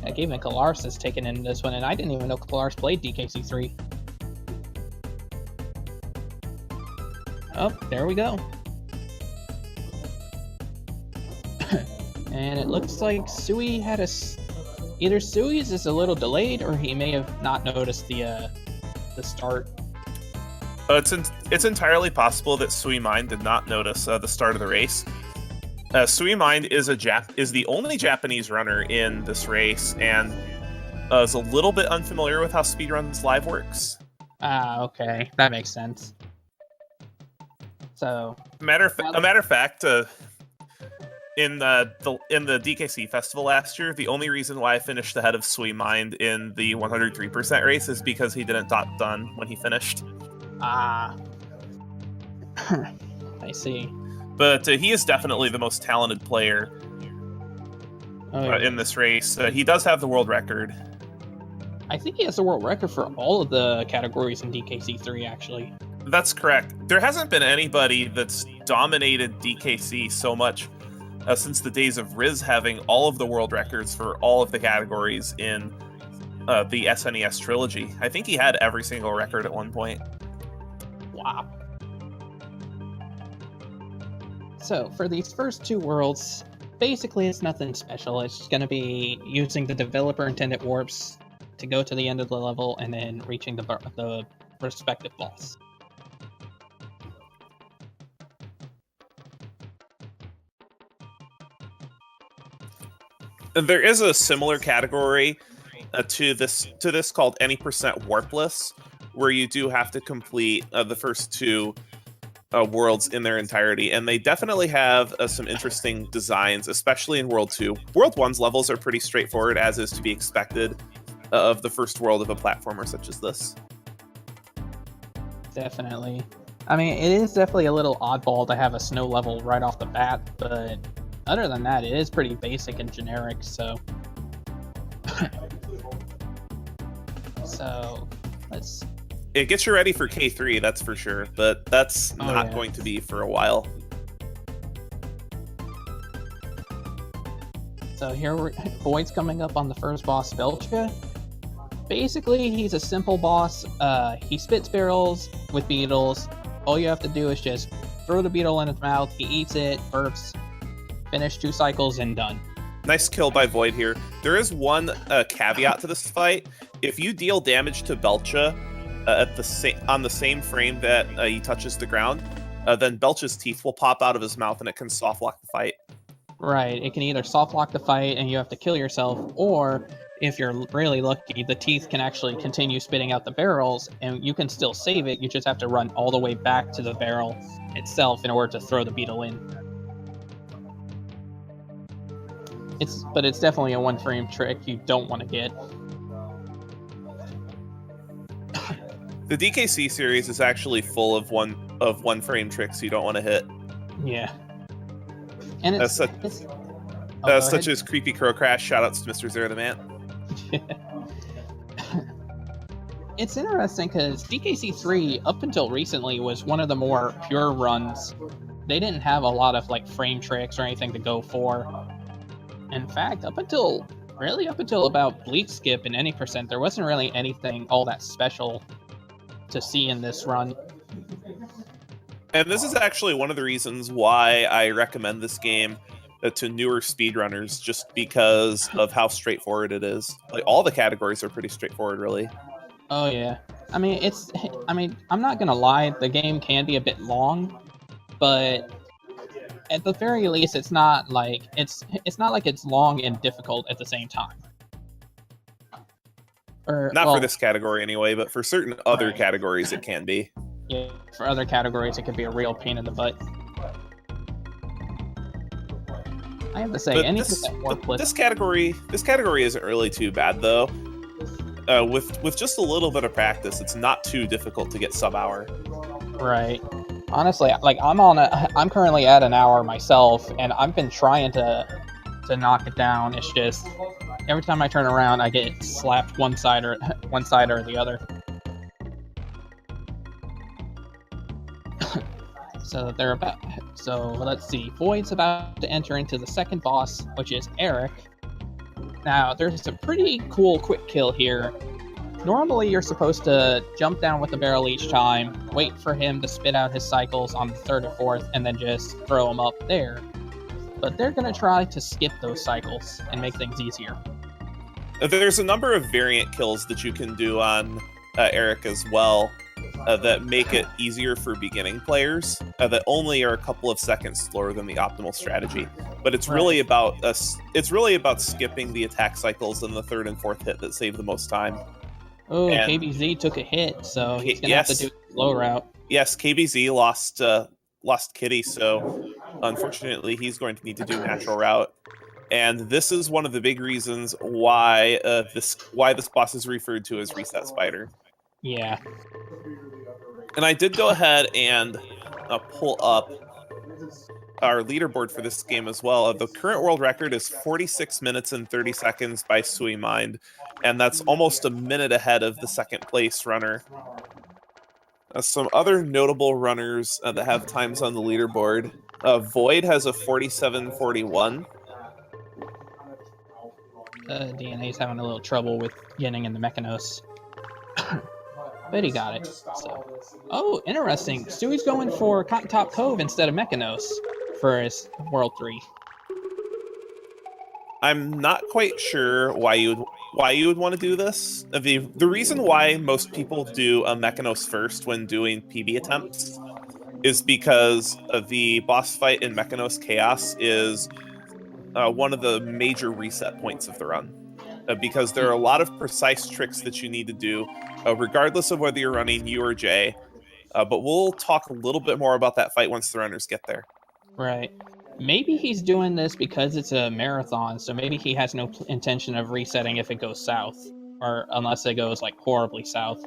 heck, even Kalaris is taken in this one, and I didn't even know Kalaris played DKC3. Oh, there we go. And it looks like Sui had either Sui's is a little delayed, or he may have not noticed the start. It's entirely possible that Sui Mind did not notice the start of the race. Sui Mind is the only Japanese runner in this race, and is a little bit unfamiliar with how Speedruns Live works. Ah, okay, that makes sense. So, matter of fact, in the DKC festival last year, the only reason why I finished ahead of Sui Mind in the 103% race is because he didn't dot done when he finished. Ah, I see. But he is definitely the most talented player in this race. He does have the world record. I think he has the world record for all of the categories in DKC3, actually. That's correct. There hasn't been anybody that's dominated DKC so much since the days of Riz having all of the world records for all of the categories in the SNES trilogy. I think he had every single record at one point. Wow. So, for these first two worlds, basically it's nothing special. It's just going to be using the developer-intended warps to go to the end of the level and then reaching the respective boss. There is a similar category to this called Any Percent Warpless, where you do have to complete the first two worlds in their entirety, and they definitely have some interesting designs, especially in World 2. World 1's levels are pretty straightforward, as is to be expected of the first world of a platformer such as this. Definitely. I mean, it is definitely a little oddball to have a snow level right off the bat, but other than that, it is pretty basic and generic, so... So, let's... It gets you ready for K3, that's for sure, but that's not going to be for a while. So here, Void's coming up on the first boss, Belcha. Basically, he's a simple boss. He spits barrels with beetles. All you have to do is just throw the beetle in his mouth, he eats it, burps, finish 2 cycles, and done. Nice kill by Void here. There is one caveat to this fight. If you deal damage to Belcha on the same frame that he touches the ground, then Belcha's teeth will pop out of his mouth and it can soft lock the fight. Right, it can either soft lock the fight and you have to kill yourself, or if you're really lucky, the teeth can actually continue spitting out the barrels and you can still save it. You just have to run all the way back to the barrel itself in order to throw the beetle in. But it's definitely a one-frame trick you don't want to get. The DKC series is actually full of one-frame tricks you don't want to hit. Yeah. And such as Creepy Crow Crash. Shoutouts to Mr. Zero the Man. It's interesting because DKC3, up until recently, was one of the more pure runs. They didn't have a lot of frame tricks or anything to go for. In fact, up until about Bleek Skip and Any Percent, there wasn't really anything all that special to see in this run. And this is actually one of the reasons why I recommend this game to newer speedrunners, just because of how straightforward it is. All the categories are pretty straightforward, really. Oh yeah. I mean, I'm not gonna lie, the game can be a bit long, but at the very least, it's not like it's long and difficult at the same time. Not for this category anyway, but for certain other categories it can be. Yeah, for other categories it can be a real pain in the butt. I have to say, this category isn't really too bad though. With just a little bit of practice, it's not too difficult to get sub-hour. Right. Honestly, I'm currently at an hour myself, and I've been trying to knock it down. It's just every time I turn around, I get slapped one side or the other. So let's see. Void's about to enter into the second boss, which is Eric. Now, there's a pretty cool quick kill here. Normally, you're supposed to jump down with the barrel each time, wait for him to spit out his cycles on the third or fourth, and then just throw them up there. But they're going to try to skip those cycles and make things easier. There's a number of variant kills that you can do on Eric as well that make it easier for beginning players that only are a couple of seconds slower than the optimal strategy. But it's really about skipping the attack cycles in the third and fourth hit that save the most time. Oh, KBZ took a hit, so he's going to have to do the slow route. Yes, KBZ lost Kitty, so unfortunately he's going to need to do natural route. And this is one of the big reasons why this boss is referred to as Reset Spider. Yeah. And I did go ahead and pull up our leaderboard for this game as well. The current world record is 46 minutes and 30 seconds by Sui Mind, and that's almost a minute ahead of the second place runner. Some other notable runners that have times on the leaderboard. Void has a 47:41. DNA's having a little trouble with getting in the Mechanos. But he got it. So. Oh, interesting. Stewie's going for Cotton Top Cove instead of Mechanos for his World 3. I'm not quite sure why you would want to do this. The reason why most people do a Mechanos first when doing PB attempts is because the boss fight in Mechanos Chaos is one of the major reset points of the run. Because there are a lot of precise tricks that you need to do, regardless of whether you're running U or J. But we'll talk a little bit more about that fight once the runners get there. Right. Maybe he's doing this because it's a marathon, so maybe he has no intention of resetting if it goes south, or unless it goes like horribly south.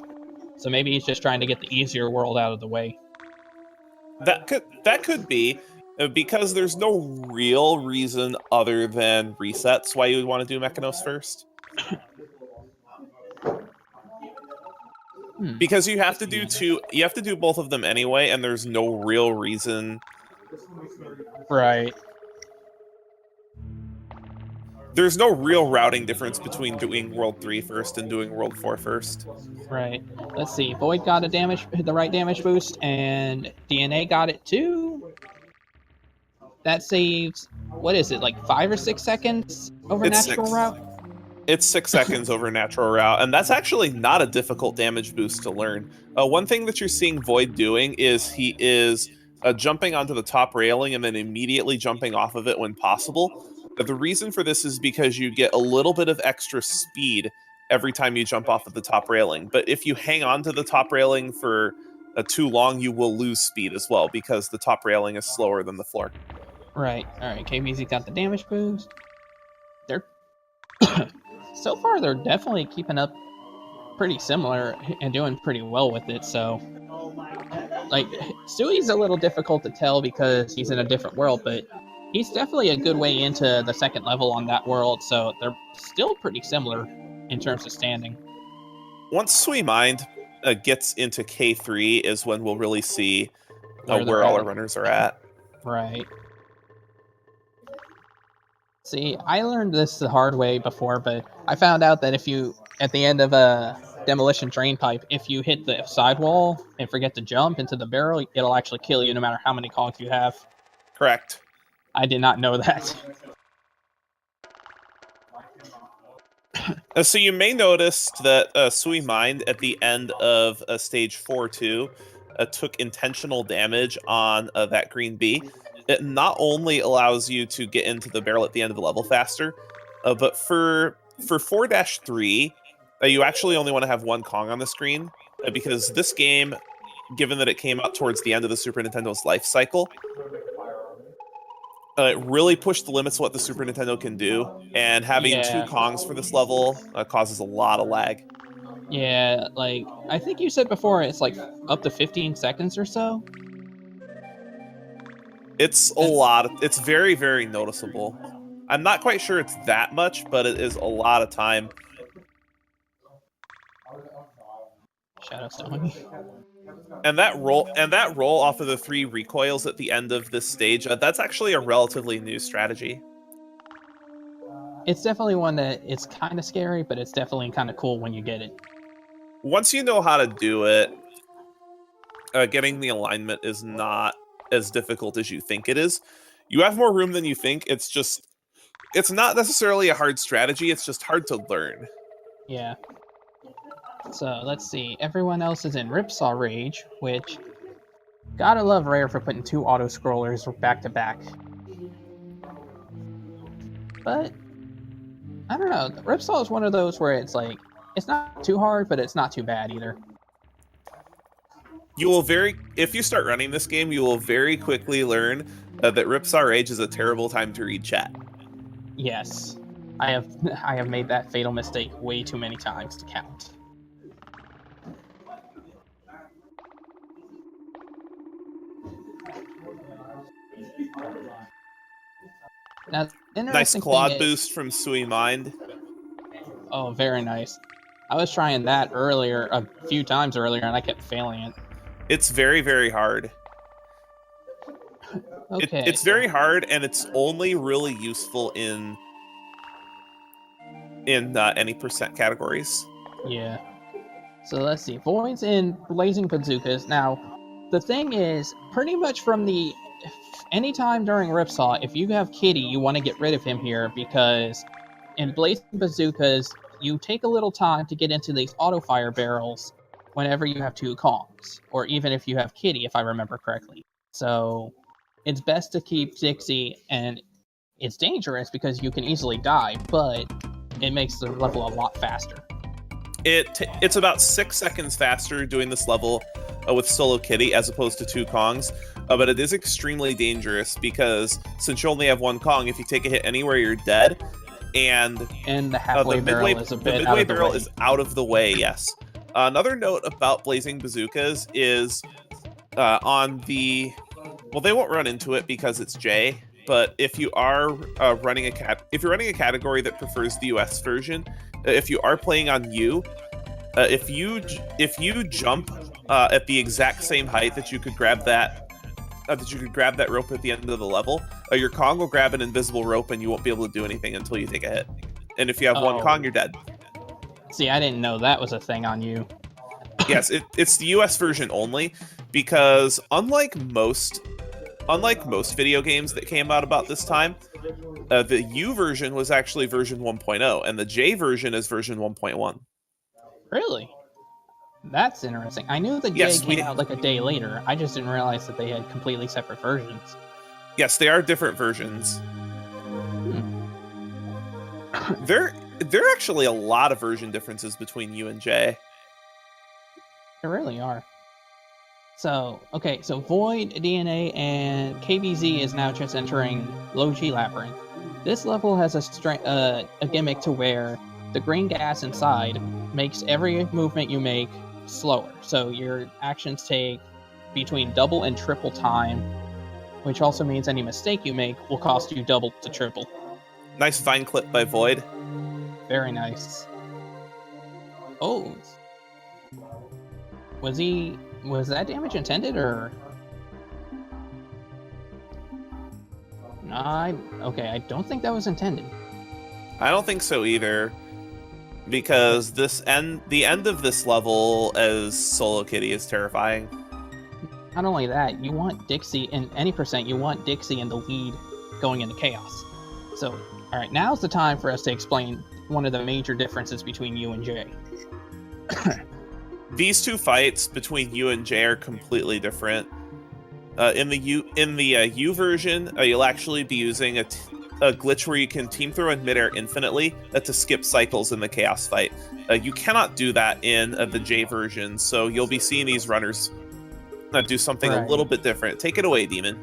So maybe he's just trying to get the easier world out of the way. That could be, because there's no real reason other than resets why you would want to do Mechanos first. Because you have to do both of them anyway, and there's no real reason. Right. There's no real routing difference between doing World 3 first and doing World 4 first. Right. Let's see. Void got the right damage boost, and DNA got it too. That saves, what is it, like 5 or 6 seconds over natural route? It's 6 seconds over natural route, and that's actually not a difficult damage boost to learn. One thing that you're seeing Void doing is he is jumping onto the top railing and then immediately jumping off of it when possible. The reason for this is because you get a little bit of extra speed every time you jump off of the top railing. But if you hang on to the top railing for too long, you will lose speed as well, because the top railing is slower than the floor. Right. All right. KBZ got the damage boost. They're so far they're definitely keeping up pretty similar and doing pretty well with it. So, like, Stewie's a little difficult to tell because he's in a different world, but he's definitely a good way into the second level on that world. So they're still pretty similar in terms of standing. Once Sui Mind gets into K3 is when we'll really see where all our runners are at. Right. See, I learned this the hard way before, but I found out that if you, at the end of a demolition drain pipe, if you hit the sidewall and forget to jump into the barrel, it'll actually kill you no matter how many cogs you have. Correct. I did not know that. So you may notice that Sui Mind at the end of stage 4-2 took intentional damage on that green bee. It not only allows you to get into the barrel at the end of the level faster, but for 4-3, you actually only want to have one Kong on the screen, because this game, given that it came out towards the end of the Super Nintendo's life cycle, it really pushed the limits of what the Super Nintendo can do, and having two Kongs for this level causes a lot of lag. Yeah, like, I think you said before it's like up to 15 seconds or so? It's a lot. It's very, very noticeable. I'm not quite sure it's that much, but it is a lot of time. Shadowstone. And that roll off of the 3 recoils at the end of this stage, that's actually a relatively new strategy. It's definitely one that it's kind of scary, but it's definitely kind of cool when you get it. Once you know how to do it, getting the alignment is not as difficult as you think it is. You have more room than you think. It's not necessarily a hard strategy. It's just hard to learn. Yeah. So let's see. Everyone else is in Ripsaw Rage, which gotta love Rare for putting 2 auto scrollers back to back. But I don't know. Ripsaw is one of those where it's like it's not too hard, but it's not too bad either. If you start running this game, you will very quickly learn that Ripsaw Rage is a terrible time to read chat. Yes, I have made that fatal mistake way too many times to count. Now, nice Claude boost from Sui Mind. Oh, very nice. I was trying that earlier, a few times earlier, and I kept failing it. It's very, very hard. Okay. It's very hard, and it's only really useful in any percent categories. Yeah. So let's see. Void's in Blazing Bazookas. Now, the thing is, pretty much from the anytime during Ripsaw, if you have Kitty, you want to get rid of him here because in Blazing Bazookas, you take a little time to get into these auto fire barrels whenever you have 2 Kongs, or even if you have Kitty, if I remember correctly. So it's best to keep Dixie, and it's dangerous because you can easily die, but it makes the level a lot faster. It's about 6 seconds faster doing this level with Solo Kitty as opposed to 2 Kongs, but it is extremely dangerous because since you only have 1 Kong, if you take a hit anywhere, you're dead. And the halfway barrel is a bit out of the way. is out of the way, yes. Another note about Blazing Bazookas is on the... Well, they won't run into it because it's J, but if you are running if you're running a category that prefers the US version, if you are playing on U, if you jump at the exact same height that you could grab that rope at the end of the level, your Kong will grab an invisible rope and you won't be able to do anything until you take a hit. And if you have 1 Kong, you're dead. See, I didn't know that was a thing on you. Yes, it's the US version only, because unlike most video games that came out about this time, the U version was actually version 1.0, and the J version is version 1.1. Really? That's interesting. I knew the J came out like a day later. I just didn't realize that they had completely separate versions. Yes, they are different versions. There are actually a lot of version differences between U and J. There really are. So, okay, so Void, DNA, and KBZ is now just entering Low G Labyrinth. This level has a gimmick to where the green gas inside makes every movement you make slower. So your actions take between double and triple time, which also means any mistake you make will cost you double to triple. Nice fine clip by Void. Very nice. Oh. Was that damage intended, or? No, okay, I don't think that was intended. I don't think so either, because the end of this level as Solo Kitty is terrifying. Not only that, you want Dixie in any percent. You want Dixie in the lead going into Chaos. So, all right, now's the time for us to explain one of the major differences between U and J. These 2 fights between U and J are completely different. In the U version, you'll actually be using a glitch where you can team throw in midair infinitely to skip cycles in the Chaos fight. You cannot do that in the J version, so you'll be seeing these runners do something a little bit different. Take it away, Demon.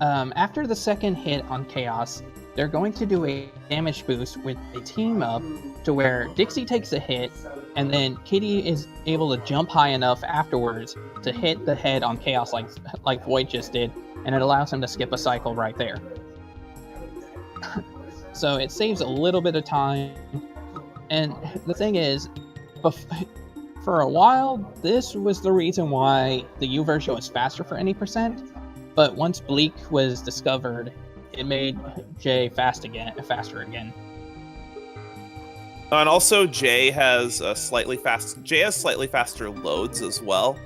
After the second hit on Chaos, they're going to do a damage boost with a team up to where Dixie takes a hit, and then Kitty is able to jump high enough afterwards to hit the head on Chaos like Void just did, and it allows him to skip a cycle right there. So it saves a little bit of time, and the thing is, for a while, this was the reason why the U version was faster for any percent, but once Bleek was discovered, it made Jay faster again. And also, Jay has slightly faster loads as well.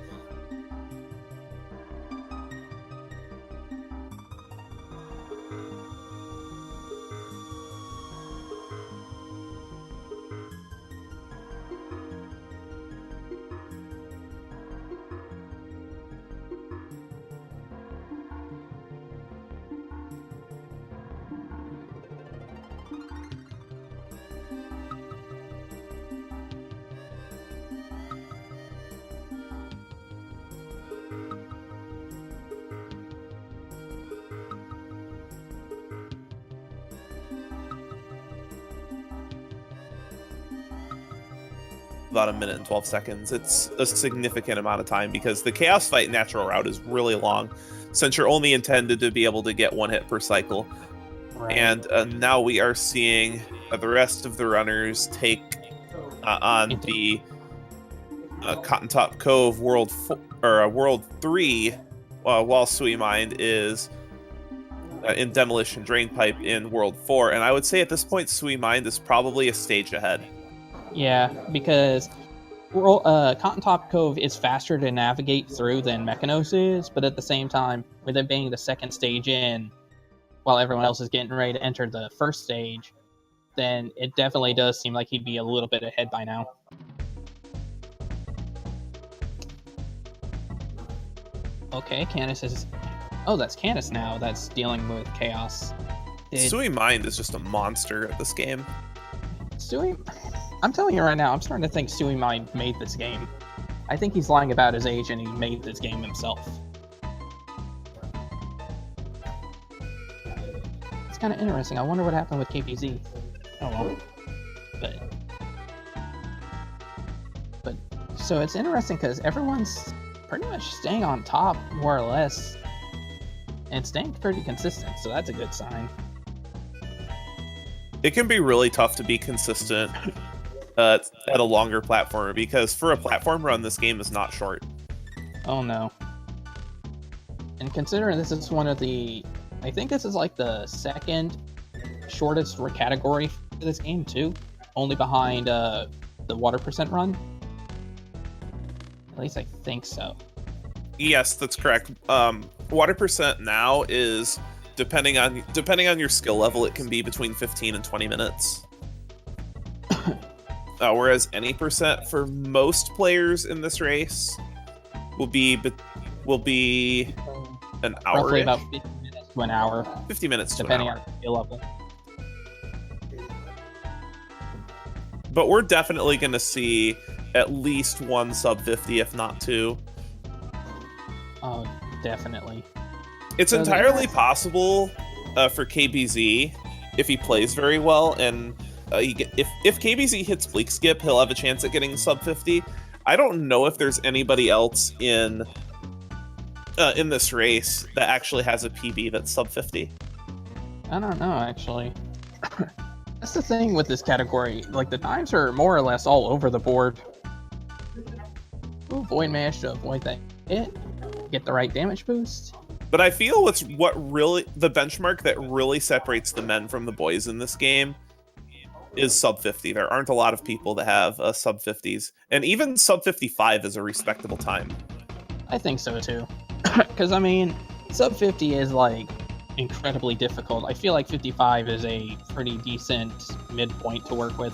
About a minute and 12 seconds. It's a significant amount of time because the Chaos Fight natural route is really long, since you're only intended to be able to get 1 hit per cycle. Right. And now we are seeing the rest of the runners take on the Cotton Top Cove World 3, while Sui Mind is in Demolition Drain Pipe in World 4. And I would say at this point, Sui Mind is probably a stage ahead. Yeah, because Cotton Top Cove is faster to navigate through than Mechanos is, but at the same time, with it being the second stage in, while everyone else is getting ready to enter the first stage, then it definitely does seem like he'd be a little bit ahead by now. Okay, Canis is... Oh, that's Canis now that's dealing with Chaos. Sui Mind is just a monster at this game. I'm telling you right now, I'm starting to think Sui Mind made this game. I think he's lying about his age and he made this game himself. It's kind of interesting. I wonder what happened with KPZ. Oh well. But so it's interesting because everyone's pretty much staying on top, more or less. And staying pretty consistent, so that's a good sign. It can be really tough to be consistent at a longer platformer, because for a platform run, this game is not short. Oh no. And considering this is one of the... I think this is like the second shortest category for this game too. Only behind the water percent run. At least I think so. Yes, that's correct. Water percent now is, depending on your skill level, it can be between 15 and 20 minutes. Whereas any percent for most players in this race will be an hour. Roughly about 50 minutes to an hour. 50 minutes to depending an hour. on skill level. But we're definitely going to see at least one sub 50, if not two. Oh, definitely. It's entirely possible for KBZ, if he plays very well, and if KBZ hits Bleek Skip, he'll have a chance at getting sub 50. I don't know if there's anybody else in this race that actually has a PB that's sub 50. I don't know, actually. That's the thing with this category. Like, the times are more or less all over the board. Ooh, Void managed to avoid that hit. Get the right damage boost. But I feel what really the benchmark that really separates the men from the boys in this game is sub 50. There aren't a lot of people that have sub 50s, and even sub 55 is a respectable time. I think so too. Because I mean, sub 50 is like incredibly difficult. I feel like 55 is a pretty decent midpoint to work with.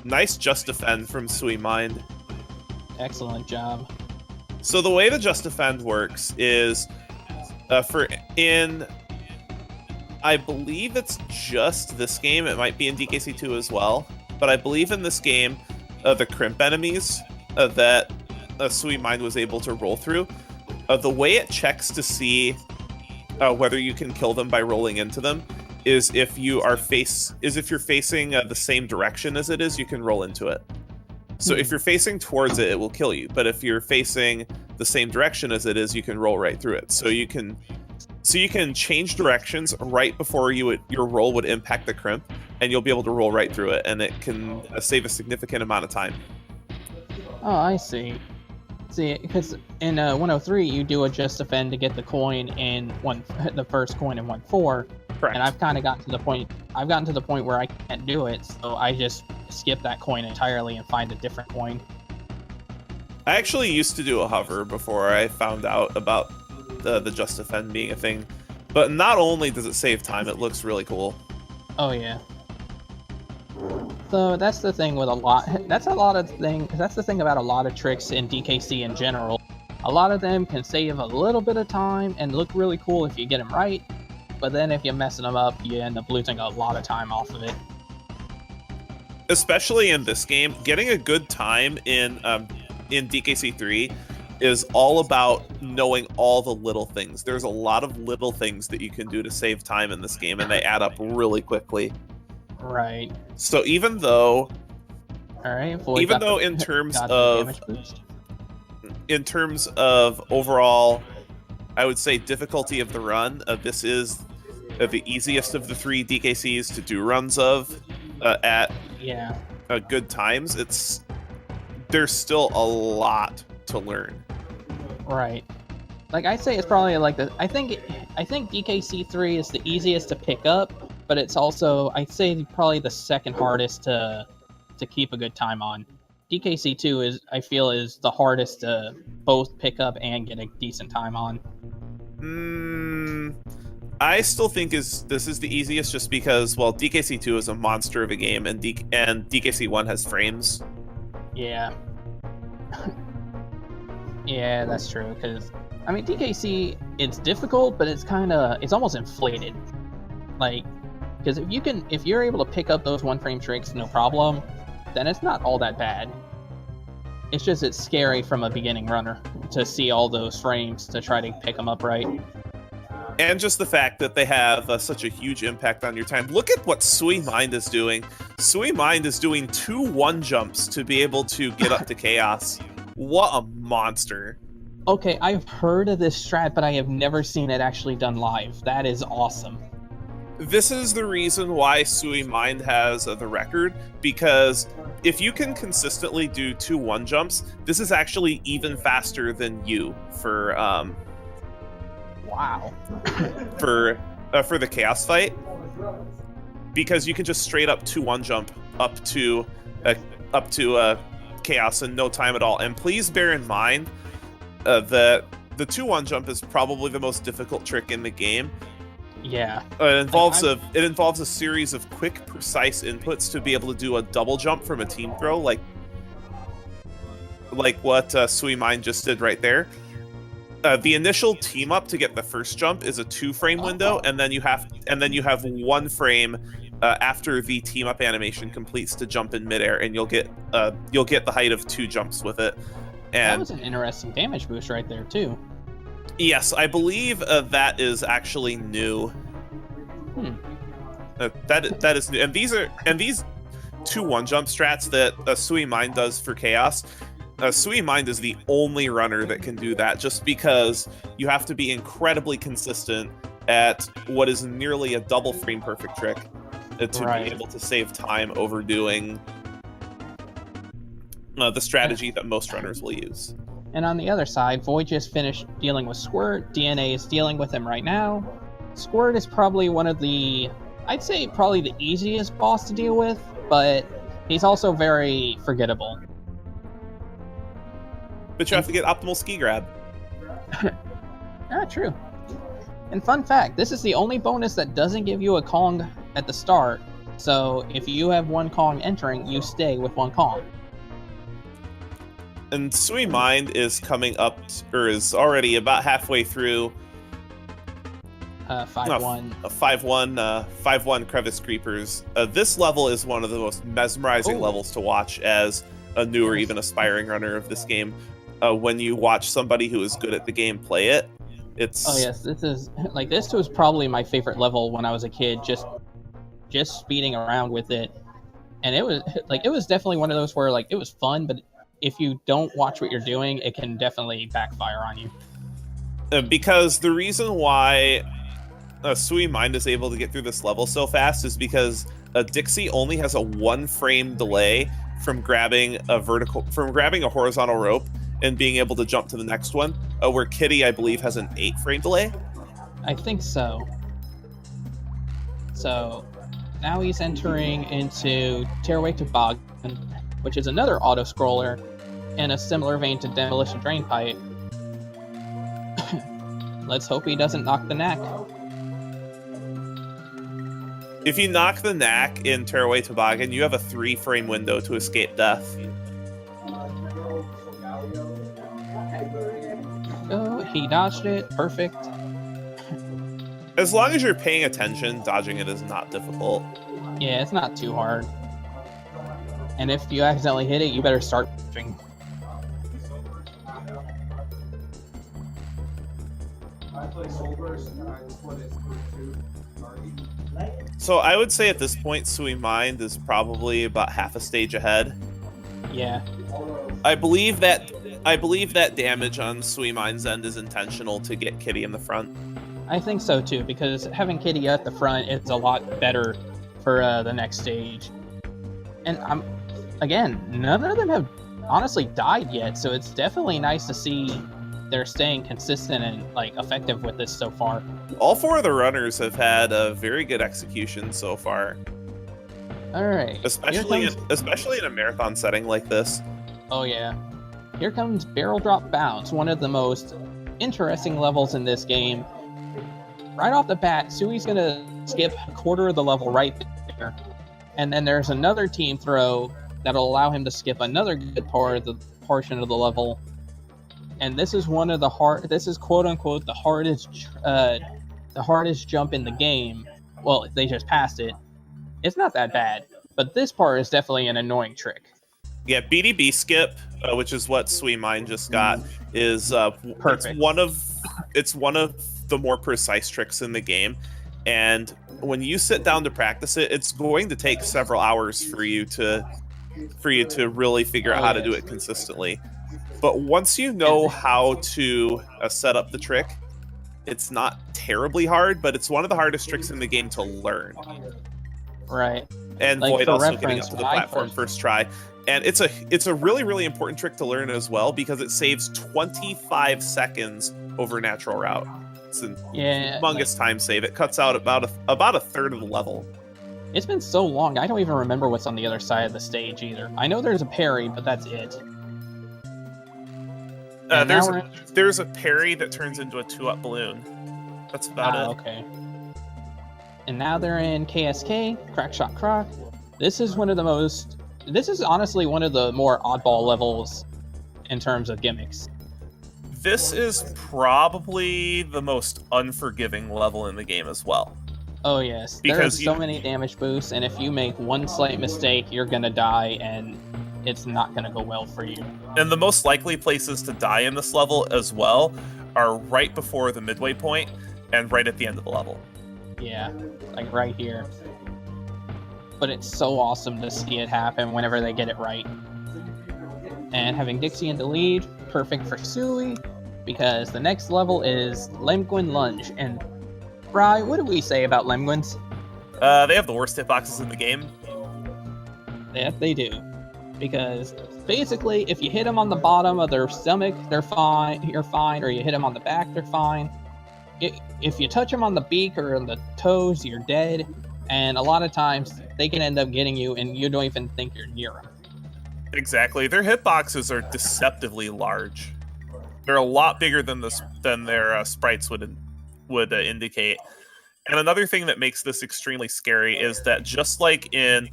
Nice just defend from Sui Mind. Excellent job. So the way the Just Defend works is, I believe it's just this game. It might be in DKC2 as well, but I believe in this game, the crimp enemies that Sui Mind was able to roll through, the way it checks to see whether you can kill them by rolling into them is if you're facing the same direction as it is, you can roll into it. So if you're facing towards it, it will kill you. But if you're facing the same direction as it is, you can roll right through it. So you can change directions right before your roll would impact the crimp, and you'll be able to roll right through it, and it can save a significant amount of time. Oh, I see. See, because in 103 you do a just defend to get the coin in the first coin in 1-4, Correct. and I've kind of gotten to the point. I've gotten to the point where I can't do it, so I just skip that coin entirely and find a different coin. I actually used to do a hover before I found out about the just defend being a thing, but not only does it save time, it looks really cool. Oh yeah. So that's the thing with a lot. That's the thing about a lot of tricks in DKC in general. A lot of them can save a little bit of time and look really cool if you get them right, but then if you're messing them up, you end up losing a lot of time off of it. Especially in this game, getting a good time in DKC 3 is all about knowing all the little things. There's a lot of little things that you can do to save time in this game, and they add up really quickly. Right. So even though in terms of overall, I would say difficulty of the run, this is the easiest of the 3 DKCs to do runs of at good times. There's still a lot to learn. Right. Like I'd say it's probably like I think DKC 3 is the easiest to pick up, but it's also, I'd say, probably the second hardest to keep a good time on. DKC 2 I feel is the hardest to both pick up and get a decent time on. I still think this is the easiest just because, well, DKC 2 is a monster of a game, and DKC 1 has frames. Yeah. Yeah, that's true, because, I mean, DKC, it's difficult, but it's almost inflated. Like, because if you're able to pick up those one-frame tricks, no problem, then it's not all that bad. It's just, it's scary from a beginning runner to see all those frames to try to pick them up right. And just the fact that they have such a huge impact on your time. Look at what Sui Mind is doing. Sui Mind is doing 2 1-jumps to be able to get up to Chaos. What a monster. Okay, I've heard of this strat, but I have never seen it actually done live. That is awesome. This is the reason why Sui Mind has the record, because if you can consistently do 2 1-jumps, this is actually even faster than you for wow. for the Chaos fight, because you can just straight up 2 1-jump up to Chaos in no time at all. And please bear in mind that the 2 1-jump is probably the most difficult trick in the game. Yeah. It involves a series of quick, precise inputs to be able to do a double jump from a team throw, like what Sui Mind just did right there. The initial team up to get the first jump is a 2-frame window, and then you have 1 frame after the team up animation completes to jump in midair, and you'll get the height of 2 jumps with it. And that was an interesting damage boost right there too. Yes, I believe that is actually new. That is new, and these 2 1-jump strats that Sui Mind does for Chaos. Sui Mind is the only runner that can do that, just because you have to be incredibly consistent at what is nearly a double frame perfect trick to be able to save time overdoing the strategy that most runners will use. And on the other side, Void just finished dealing with Squirt. DNA is dealing with him right now. Squirt is probably I'd say probably the easiest boss to deal with, but he's also very forgettable. But you have to get optimal ski grab. True. And fun fact, this is the only bonus that doesn't give you a Kong at the start. So if you have 1 Kong entering, you stay with 1 Kong. And Sui Mind is coming up, or is already about halfway through 5-1. 5-1 Crevice Creepers. This level is one of the most mesmerizing levels to watch as a new or even aspiring runner of this game. When you watch somebody who is good at the game play it, it's... Oh yes, this was probably my favorite level when I was a kid, just speeding around with it. And it was definitely one of those where it was fun, but if you don't watch what you're doing, it can definitely backfire on you. Because the reason why Sui Mind is able to get through this level so fast is because Dixie only has a 1-frame delay from grabbing a horizontal rope and being able to jump to the next one, where Kitty, I believe, has an 8-frame delay. I think so. So now he's entering into Tearaway Toboggan, which is another auto-scroller in a similar vein to Demolition Drain Pipe. Let's hope he doesn't knock the knack. If you knock the knack in Tearaway Toboggan, you have a 3-frame window to escape death. Oh, he dodged it. Perfect. As long as you're paying attention, dodging it is not difficult. Yeah, it's not too hard. And if you accidentally hit it, you better start moving. So I would say at this point, Sui Mind is probably about half a stage ahead. Yeah. I believe that damage on Sui Mind's end is intentional to get Kitty in the front. I think so too, because having Kitty at the front is a lot better for the next stage. And again, none of them have honestly died yet, so it's definitely nice to see they're staying consistent and like effective with this so far. All 4 of the runners have had a very good execution so far. All right, especially in a marathon setting like this. Oh yeah, here comes Barrel Drop Bounce, one of the most interesting levels in this game. Right off the bat, Sui's gonna skip a quarter of the level right there, and then there's another team throw that'll allow him to skip another good portion of the level. And this is one of the this is quote unquote the hardest jump in the game. Well, they just passed it. It's not that bad, but this part is definitely an annoying trick. Yeah, BDB skip, which is what Sui Mind just got, is perfect. It's one of the more precise tricks in the game, and when you sit down to practice it, it's going to take several hours for you to really figure out how to do it consistently. But once you know how to set up the trick, it's not terribly hard, but it's one of the hardest tricks in the game to learn. Right. And like Void also getting up to the platform first try. And it's a really, really important trick to learn as well, because it saves 25 seconds over natural route. It's a humongous time save. It cuts out about a third of the level. It's been so long, I don't even remember what's on the other side of the stage either. I know there's a parry, but that's it. There's a parry that turns into a 2-up balloon. That's about it. Okay. And now they're in KSK, Crack Shot Croc. This is honestly one of the more oddball levels in terms of gimmicks. This is probably the most unforgiving level in the game as well. Oh yes, there's so many damage boosts, and if you make one slight mistake, you're gonna die, and it's not gonna go well for you. And the most likely places to die in this level as well are right before the midway point and right at the end of the level. Yeah, like right here. But it's so awesome to see it happen whenever they get it right. And having Dixie in the lead, perfect for Sui, because the next level is Lemguin Lunge. And Bri, what do we say about Lemguins? They have the worst hitboxes in the game. Yeah, they do. Because basically, if you hit them on the bottom of their stomach, you're fine, or you hit them on the back, they're fine. If you touch them on the beak or on the toes, you're dead. And a lot of times, they can end up getting you, and you don't even think you're near them. Exactly. Their hitboxes are deceptively large. They're a lot bigger than their sprites would indicate. And another thing that makes this extremely scary is that just like in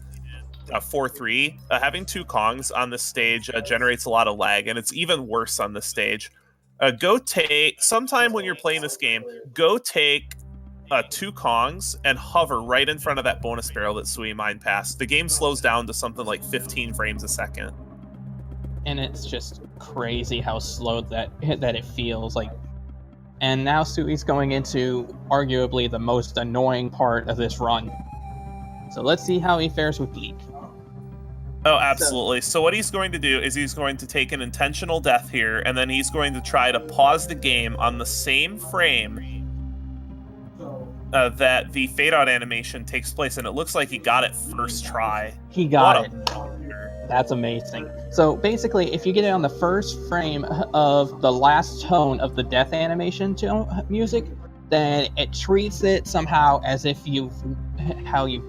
4-3, having 2 Kongs on this stage generates a lot of lag, and it's even worse on this stage. Sometime when you're playing this game, go take 2 Kongs and hover right in front of that bonus barrel that Sui Mind passed. The game slows down to something like 15 frames a second. And it's just crazy how slow that it feels like. And now Sui's going into arguably the most annoying part of this run. So let's see how he fares with Bleek. Oh, absolutely. So what he's going to do is he's going to take an intentional death here, and then he's going to try to pause the game on the same frame that the fade-out animation takes place, and it looks like he got it first try. He got it. That's amazing. So basically, if you get it on the first frame of the last tone of the death animation music, then it treats it somehow as if you've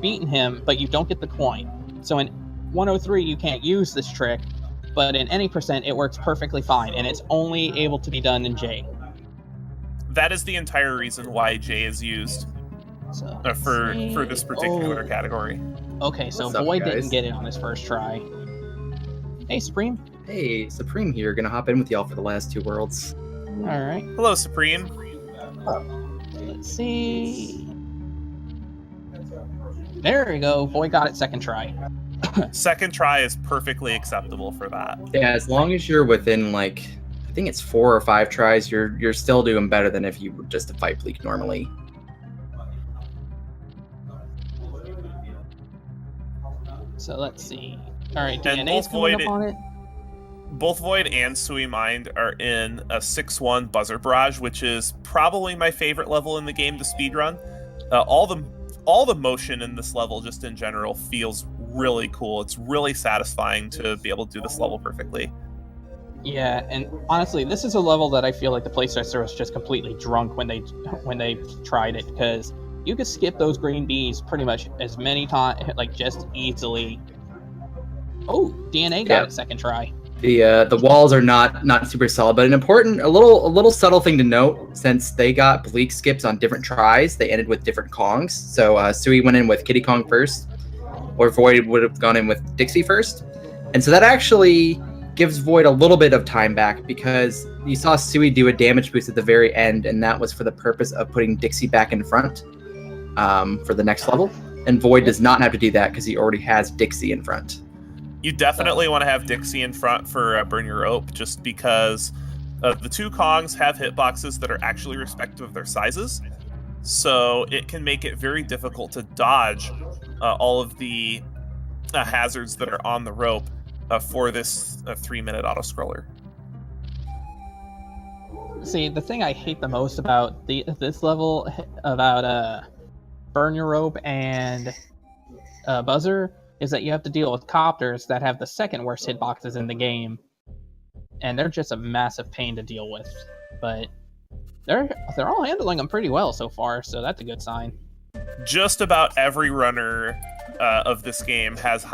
beaten him, but you don't get the coin. So in 103, you can't use this trick, but in any percent, it works perfectly fine, and it's only able to be done in J. That is the entire reason why J is used for this particular category. Okay, so Void didn't get it on his first try. Hey, Supreme. Hey, Supreme here. Gonna hop in with y'all for the last two worlds. All right. Hello, Supreme. Let's see. There we go. Void got it second try. Second try is perfectly acceptable for that. Yeah, as long as you're within I think it's 4 or 5 tries, you're still doing better than if you were just to fight Bleek normally. So let's see. All right, DNA's coming up on it. Both Void and Sui Mind are in a 6-1 Buzzer Barrage, which is probably my favorite level in the game to speedrun. All the motion in this level, just in general, feels really cool. It's really satisfying to be able to do this level perfectly. Yeah, and honestly, this is a level that I feel like the playtester was just completely drunk when they tried it, because you could skip those green bees pretty much as many times, just easily. Oh, DNA got it second try. The walls are not super solid, but a little subtle thing to note, since they got Bleek skips on different tries, they ended with different Kongs. So Sui went in with Kitty Kong first, or Void would have gone in with Dixie first. And so that actually gives Void a little bit of time back, because you saw Sui do a damage boost at the very end, and that was for the purpose of putting Dixie back in front for the next level. And Void does not have to do that because he already has Dixie in front. You definitely want to have Dixie in front for Burn Your Rope, just because the two Kongs have hitboxes that are actually respective of their sizes. So it can make it very difficult to dodge all of the hazards that are on the rope for this 3-minute auto-scroller. See, the thing I hate the most about this level, about Burn Your Rope and Buzzer, is that you have to deal with copters that have the second worst hitboxes in the game, and they're just a massive pain to deal with. But they're all handling them pretty well so far, so that's a good sign. Just about every runner of this game has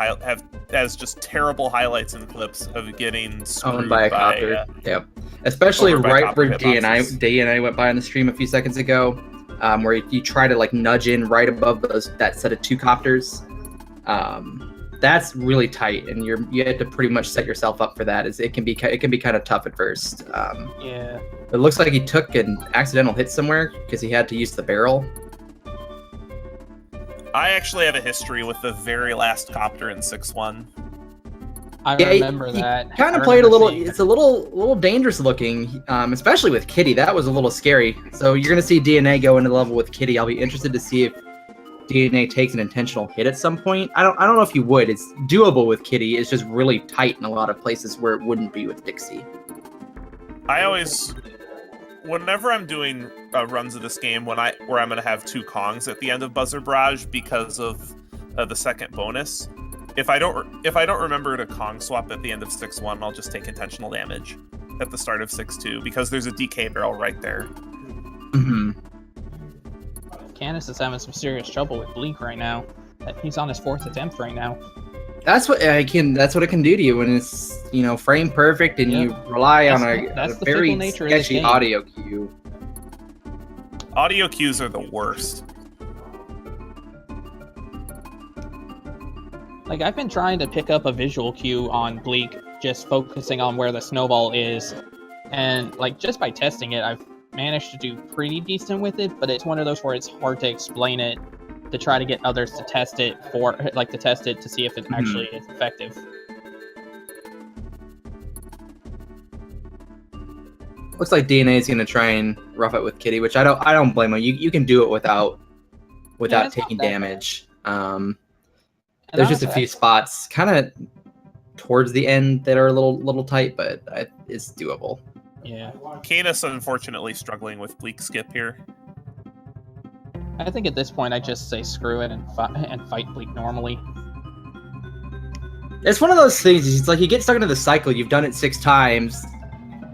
just terrible highlights and clips of getting screwed by a copter. Yep, especially right where DNA went by on the stream a few seconds ago, where you try to nudge in right above that set of 2 copters. That's really tight, and you have to pretty much set yourself up for that. It can be kind of tough at first. Yeah. It looks like he took an accidental hit somewhere because he had to use the barrel. I actually have a history with the very last copter in 6-1. I remember that. Kind of played a little. It's a little dangerous looking, especially with Kitty. That was a little scary. So you're gonna see DNA go into the level with Kitty. I'll be interested to see if DNA takes an intentional hit at some point. I don't know if you would. It's doable with Kitty. It's just really tight in a lot of places where it wouldn't be with Dixie. Whenever I'm doing runs of this game, where I'm going to have 2 Kongs at the end of Buzzer Barrage because of the second bonus, if I don't remember to Kong swap at the end of 6-1, I'll just take intentional damage at the start of 6-2 because there's a DK barrel right there. Mm-hmm. Canis is having some serious trouble with Bleek right now. He's on his 4th attempt right now. That's what it can do to you when it's frame perfect and you rely on a very sketchy audio cue. Audio cues are the worst. I've been trying to pick up a visual cue on Bleek, just focusing on where the snowball is, and just by testing it, I've managed to do pretty decent with it, but it's one of those where it's hard to explain it to try to get others to test it to see if it actually is effective. Looks like DNA is going to try and rough it with Kitty, which I don't blame him. You can do it without taking damage. There's just a few spots kind of towards the end that are a little tight, but it's doable. Yeah. Canis unfortunately struggling with Bleek skip here. I think at this point I just say screw it and fight Bleek normally. It's one of those things. It's like you get stuck into the cycle. You've done it 6 times,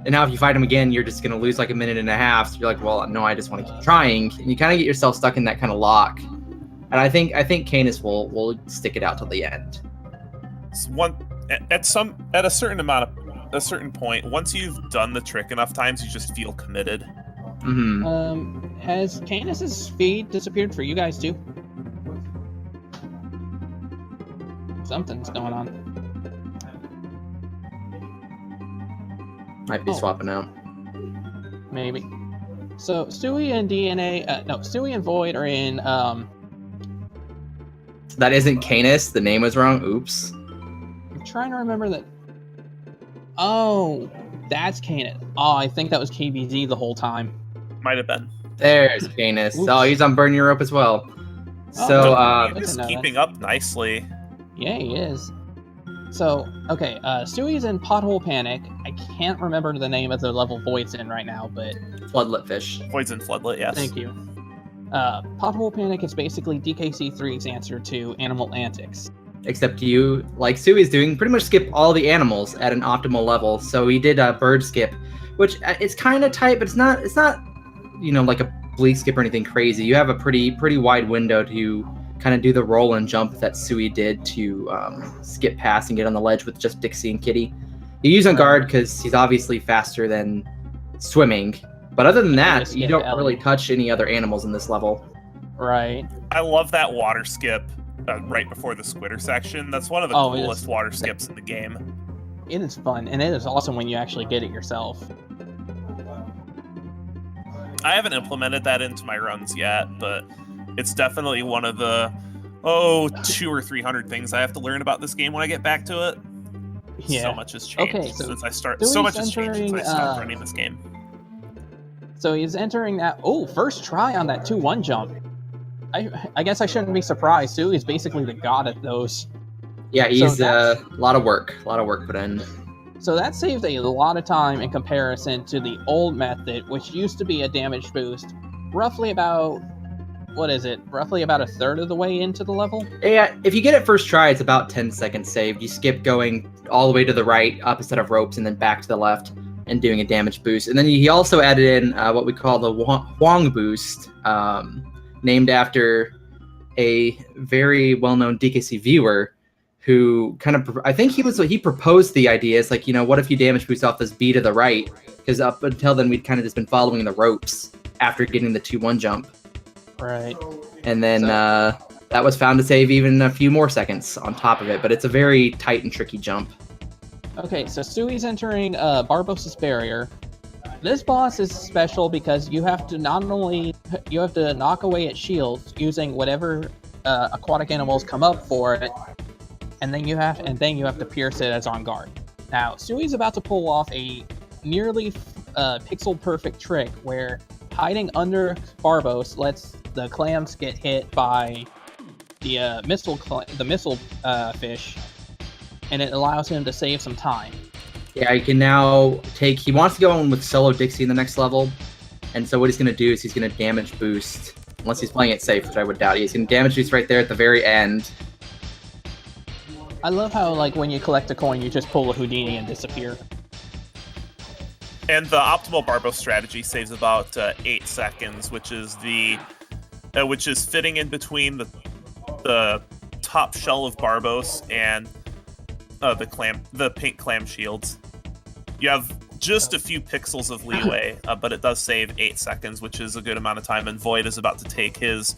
and now if you fight him again, you're just gonna lose like a minute and a half. So you're like, well, no, I just want to keep trying, and you kind of get yourself stuck in that kind of lock. And I think Canis will stick it out till the end. At a certain point, once you've done the trick enough times, you just feel committed. Mm-hmm. Has Canis's speed disappeared for you guys too? Something's going on. Might be swapping out. Maybe. So Stewie and Void are in. That isn't Canis. The name was wrong. Oops. I'm trying to remember that. Oh, that's Canis. Oh, I think that was KBZ the whole time. Might have been. There's Canis. Oops. Oh, he's on Burn Your Rope as well. Oh, So, he's keeping up nicely. Yeah, he is. So, okay, Stewie's in Pothole Panic. I can't remember the name of the level Void's in right now, but... Floodlit Fish. Void's in Floodlit, yes. Thank you. Pothole Panic is basically DKC3's answer to Animal Antics. Except you, like Sui's doing, pretty much skip all the animals at an optimal level. So he did a bird skip, which it's kind of tight, but it's not, like a Bleek skip or anything crazy. You have a pretty wide window to kind of do the roll and jump that Sui did to skip past and get on the ledge with just Dixie and Kitty. You use on guard because he's obviously faster than swimming. But other than that, you don't really touch any other animals in this level. Right. I love that water skip right before the Squitter section. That's one of the coolest water skips in the game. It is fun, and it is awesome when you actually get it yourself. I haven't implemented that into my runs yet, but it's definitely one of the 200 or 300 things I have to learn about this game when I get back to it. Yeah. So much has changed since I started. So so much has changed since I started running this game. So he's entering that. Oh, first try on that 2-1 jump. I guess I shouldn't be surprised too. He's basically the god at those. Yeah, he's a lot of work put in. So that saved a lot of time in comparison to the old method, which used to be a damage boost, roughly about a third of the way into the level? Yeah, if you get it first try, it's about 10 seconds saved. You skip going all the way to the right, up a set of ropes, and then back to the left, and doing a damage boost. And then he also added in what we call the Huang boost, named after a very well-known DKC viewer who kind of, I think he proposed the idea. It's like, what if you damage boost off this B to the right? Because up until then, we'd kind of just been following the ropes after getting the 2-1 jump. Right. And then that was found to save even a few more seconds on top of it, but it's a very tight and tricky jump. Okay, so Stewie's entering Barbos's Barrier. This boss is special because you have to knock away its shields using whatever aquatic animals come up for it, and then you have to pierce it as on guard. Now, Stewie's about to pull off a nearly pixel perfect trick where hiding under Barbos lets the clams get hit by the missile fish, and it allows him to save some time. Yeah, he can now he wants to go in with solo Dixie in the next level, and so what he's going to do is he's going to damage boost, unless he's playing it safe, which I would doubt. He's going to damage boost right there at the very end. I love how, when you collect a coin, you just pull a Houdini and disappear. And the optimal Barbos strategy saves about 8 seconds, which is fitting in between the top shell of Barbos and the pink clam shields. You have just a few pixels of leeway, but it does save 8 seconds, which is a good amount of time. And Void is about to take his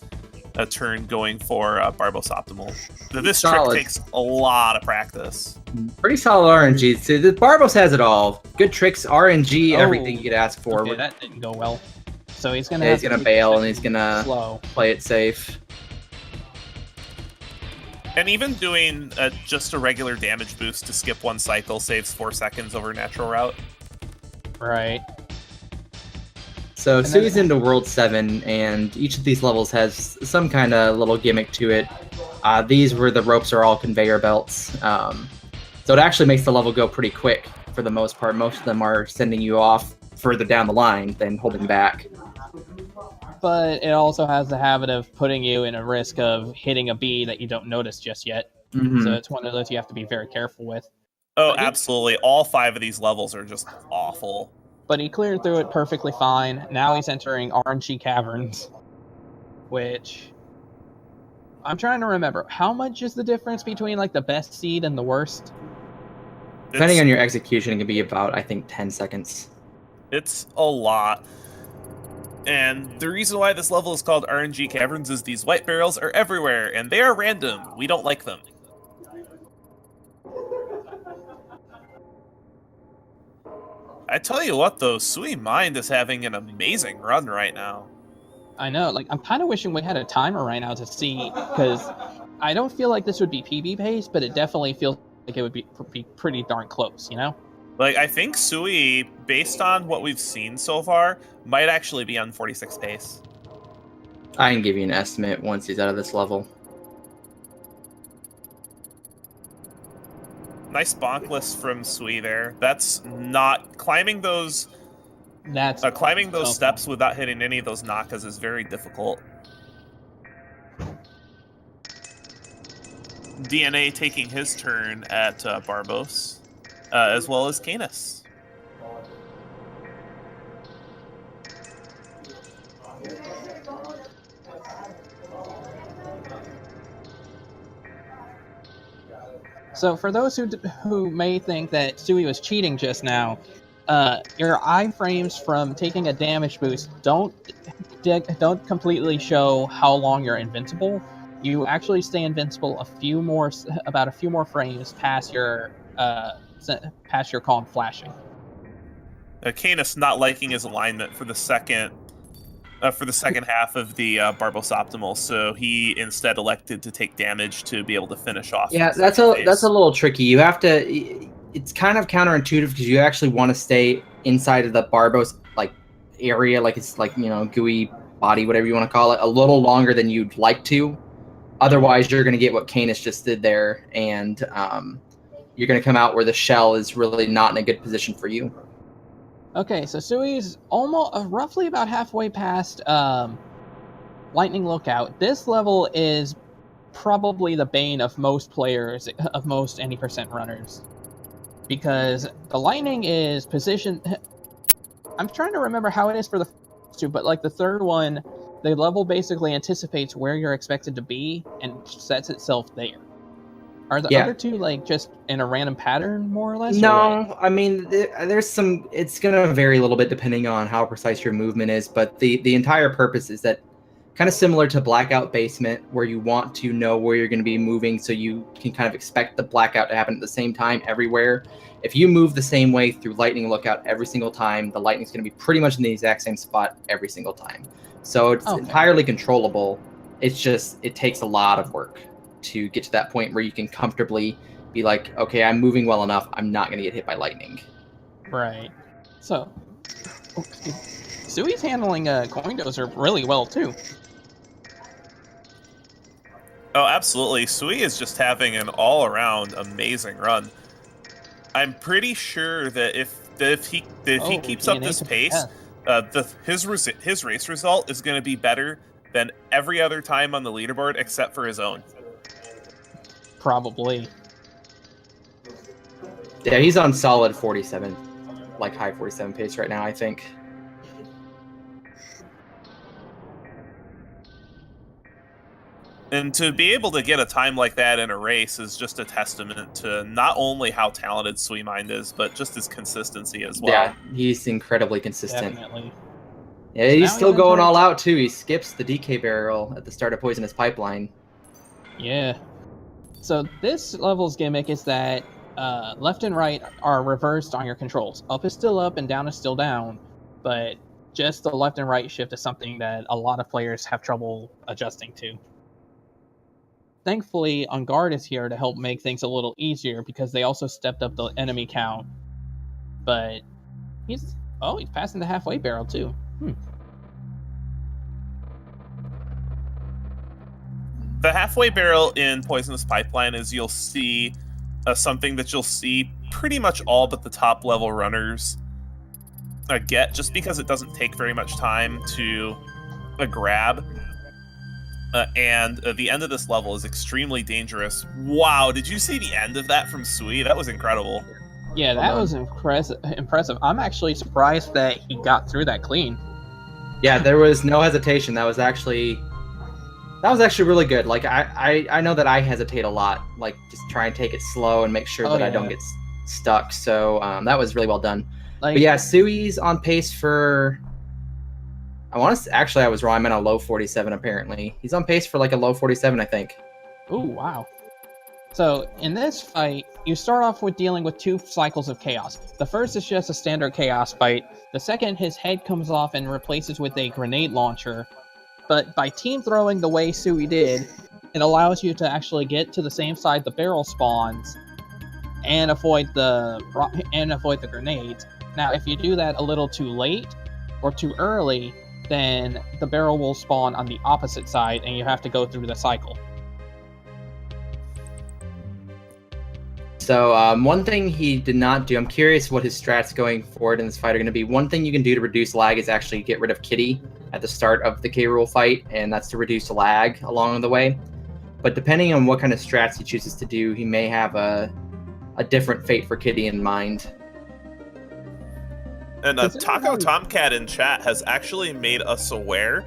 turn going for Barbos optimal. This trick takes a lot of practice. Pretty solid RNG. So the Barbos has it all. Good tricks, RNG, everything you could ask for. Okay, that didn't go well. So he's gonna bail and he's gonna play it safe. And even doing just a regular damage boost to skip one cycle saves 4 seconds over natural route. Right. So Sui's into World 7, and each of these levels has some kind of little gimmick to it. These where the ropes are all conveyor belts. So it actually makes the level go pretty quick for the most part. Most of them are sending you off further down the line than holding back. But it also has the habit of putting you in a risk of hitting a bee that you don't notice just yet. Mhm. So it's one of those you have to be very careful with. Oh, But he- absolutely. All 5 of these levels are just awful. But he cleared through it perfectly fine. Now he's entering RNG Caverns, which I'm trying to remember. How much is the difference between like the best seed and the worst? Depending on your execution, it can be about, I think, 10 seconds. It's a lot. And the reason why this level is called RNG Caverns is these white barrels are everywhere, and they are random. We don't like them. I tell you what, though, Sui Mind is having an amazing run right now. I know, like, I'm kind of wishing we had a timer right now to see, because I don't feel like this would be PB pace, but it definitely feels like it would be pretty darn close, you know? Like, I think Sui, based on what we've seen so far, might actually be on 46 pace. I can give you an estimate once he's out of this level. Nice bonk list from Sui there. That's not climbing those. That's Climbing those tough. steps without hitting any of those Nakas is very difficult. DNA taking his turn at Barbos, as well as Canis. So for those who may think that Sui was cheating just now, your iframes from taking a damage boost don't completely show how long you're invincible. You actually stay invincible about a few more frames past your column flashing. Canis not liking his alignment for the second half of the Barbos Optimal, so he instead elected to take damage to be able to finish off. Yeah, that's a little tricky. You have to. It's kind of counterintuitive because you actually want to stay inside of the Barbos like area, like it's like, you know, gooey body, whatever you want to call it, a little longer than you'd like to. Otherwise, you're going to get what Canis just did there, and you're going to come out where the shell is really not in a good position for you. Okay, so Sui's almost roughly about halfway past Lightning Lookout. This level is probably the bane of most players, of most any percent runners, because the Lightning is positioned. I'm trying to remember how it is for the first two, but like the third one, the level basically anticipates where you're expected to be and sets itself there. Are the other two like just in a random pattern, more or less? No, I mean, there's some. It's gonna vary a little bit depending on how precise your movement is, but the entire purpose is that kind of similar to Blackout Basement, where you want to know where you're going to be moving, so you can kind of expect the blackout to happen at the same time everywhere. If you move the same way through Lightning Lookout every single time, the lightning's going to be pretty much in the exact same spot every single time. So it's entirely controllable. It's just it takes a lot of work to get to that point where you can comfortably be like, okay, I'm moving well enough, I'm not going to get hit by lightning. Right. So, Sui's handling Coin Dozer really well, too. Oh, absolutely. Sui is just having an all-around amazing run. I'm pretty sure that if he keeps up this pace, his race result is going to be better than every other time on the leaderboard except for his own. Probably. Yeah, he's on solid 47, like high 47 pace right now, I think. And to be able to get a time like that in a race is just a testament to not only how talented Sui Mind is, but just his consistency as well. Yeah, he's incredibly consistent. Definitely. Yeah, he's still going all out, too. He skips the DK barrel at the start of Poisonous Pipeline. Yeah. So this level's gimmick is that left and right are reversed on your controls. Up is still up and down is still down, but just the left and right shift is something that a lot of players have trouble adjusting to. Thankfully, On Guard is here to help make things a little easier because they also stepped up the enemy count. But he's passing the halfway barrel too. The halfway barrel in Poisonous Pipeline is you'll see something that you'll see pretty much all but the top level runners get, just because it doesn't take very much time to grab. and the end of this level is extremely dangerous. Wow, did you see the end of that from Sui? That was incredible. Yeah, that was impressive. I'm actually surprised that he got through that clean. Yeah, there was no hesitation. That was actually really good. Like I know that I hesitate a lot. Like just try and take it slow and make sure that I don't get stuck. So that was really well done. Like, but yeah, Sui's on pace for. I was wrong. I meant a low 47. Apparently, he's on pace for like a low 47. I think. Oh wow. So, in this fight, you start off with dealing with 2 cycles of chaos. The first is just a standard chaos fight. The second, his head comes off and replaces with a grenade launcher. But by team throwing the way Sui did, it allows you to actually get to the same side the barrel spawns and avoid the grenades. Now, if you do that a little too late or too early, then the barrel will spawn on the opposite side and you have to go through the cycle. So one thing he did not do, I'm curious what his strats going forward in this fight are going to be. One thing you can do to reduce lag is actually get rid of Kitty at the start of the K-Rool fight, and that's to reduce lag along the way. But depending on what kind of strats he chooses to do, he may have a different fate for Kitty in mind. And Taco Tomcat in chat has actually made us aware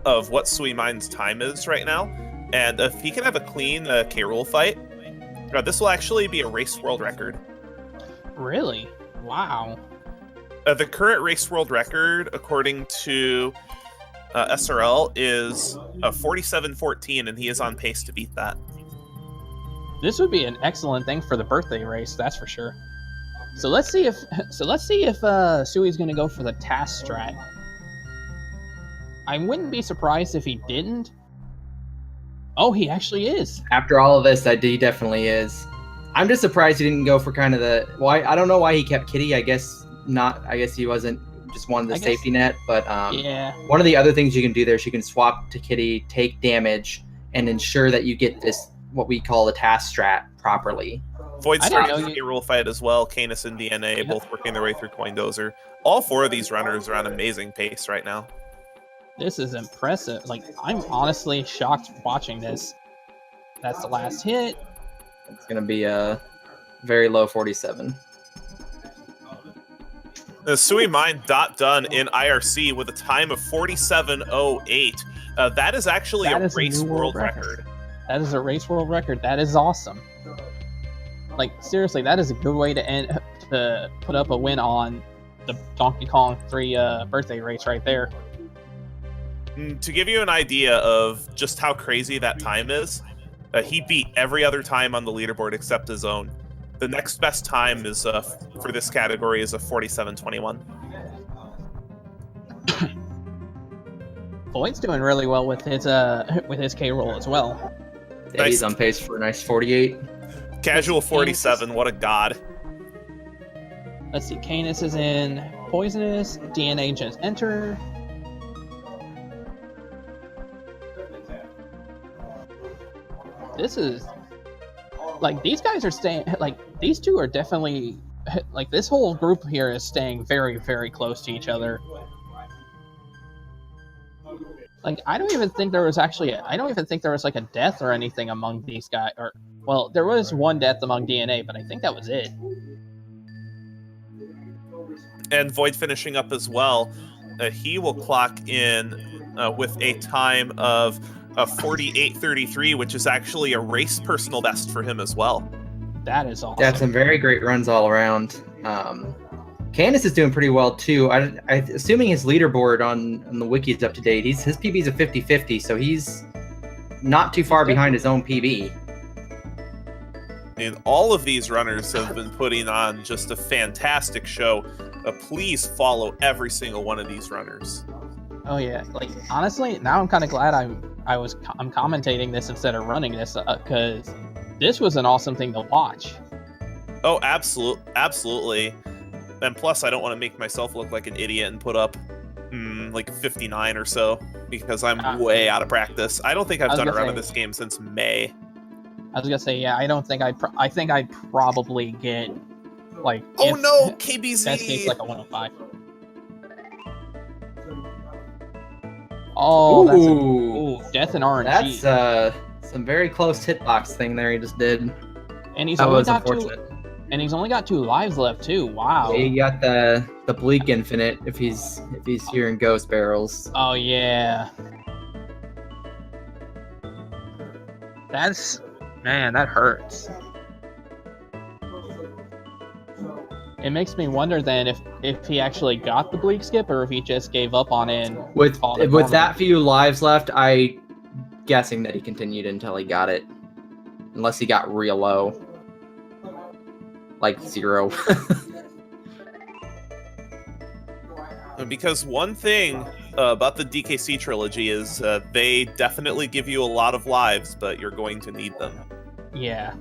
of what Sui Mine's time is right now. And if he can have a clean K-Rool fight, this will actually be a race world record. Really? Wow. The current race world record, according to SRL, is 47-14, and he is on pace to beat that. This would be an excellent thing for the birthday race, that's for sure. So let's see if Sui's going to go for the task strat. I wouldn't be surprised if he didn't. Oh, he actually is. After all of this, he definitely is. I'm just surprised he didn't go for kind of the. Why? I don't know why he kept Kitty. I guess not. I guess he wasn't just wanted the safety net. But yeah. One of the other things you can do there is you can swap to Kitty, take damage, and ensure that you get this what we call the task strat properly. Void starting the K-Rool fight as well. Canis and DNA both working their way through Coin Dozer. All 4 of these runners are on amazing pace right now. This is impressive. Like, I'm honestly shocked watching this. That's the last hit. It's going to be a very low 47. The Sui Mine done in IRC with a time of 47:08. That is actually a race world record. That is a race world record. That is awesome. Like, seriously, that is a good way to put up a win on the Donkey Kong 3 birthday race right there. To give you an idea of just how crazy that time is, he beat every other time on the leaderboard except his own. The next best time is for this category is a 47:21. Void's doing really well with his K-Rool as well. Yeah, he's on pace for a nice 48. Casual 47, what a god. Let's see, Canis is in Poisonous, DNA just entered. This is like these guys are staying like these two are definitely like this whole group here is staying very, very close to each other. Like I don't even think there was like a death or anything among these guys. Or well, there was one death among DNA, but I think that was it. And Void finishing up as well. He will clock in with a time of 48:33, which is actually a race personal best for him as well. That is awesome. Yeah, some very great runs all around. Canis is doing pretty well too. I assuming his leaderboard on the wiki is up to date. His PB is a 50-50, so he's not too far behind his own PB. And all of these runners have been putting on just a fantastic show. Please follow every single one of these runners. Oh yeah, like honestly, now I'm kind of glad I'm commentating this instead of running this because this was an awesome thing to watch. Oh, absolutely. And plus, I don't want to make myself look like an idiot and put up like 59 or so because I'm way out of practice. I don't think I've done a run of this game since May. I was gonna say, yeah, I don't think I think I'd probably get like. Oh no, KBZ! Best case, like a 105. Oh, Ooh. death and RNG. That's some very close hitbox thing there he just did. And he's That only was got unfortunate. and he's only got 2 lives left too. Wow. Yeah, you got the Bleak Infinite if he's hearing ghost barrels. Oh yeah. Man, that hurts. It makes me wonder then if he actually got the Bleak skip or if he just gave up on it. And With called it normal. that few lives left, I guessing that he continued until he got it. Unless he got real low. Like 0. Because one thing about the DKC trilogy is they definitely give you a lot of lives, but you're going to need them. Yeah.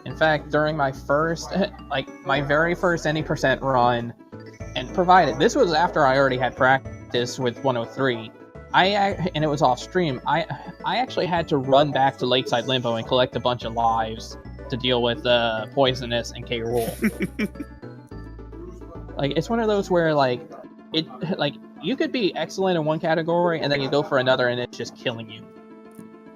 In fact, during my very first any percent run, and provided this was after I already had practice with 103, and it was off stream. I actually had to run back to Lakeside Limbo and collect a bunch of lives to deal with Poisonous and K. Rool. Like, it's one of those where you could be excellent in one category and then you go for another and it's just killing you.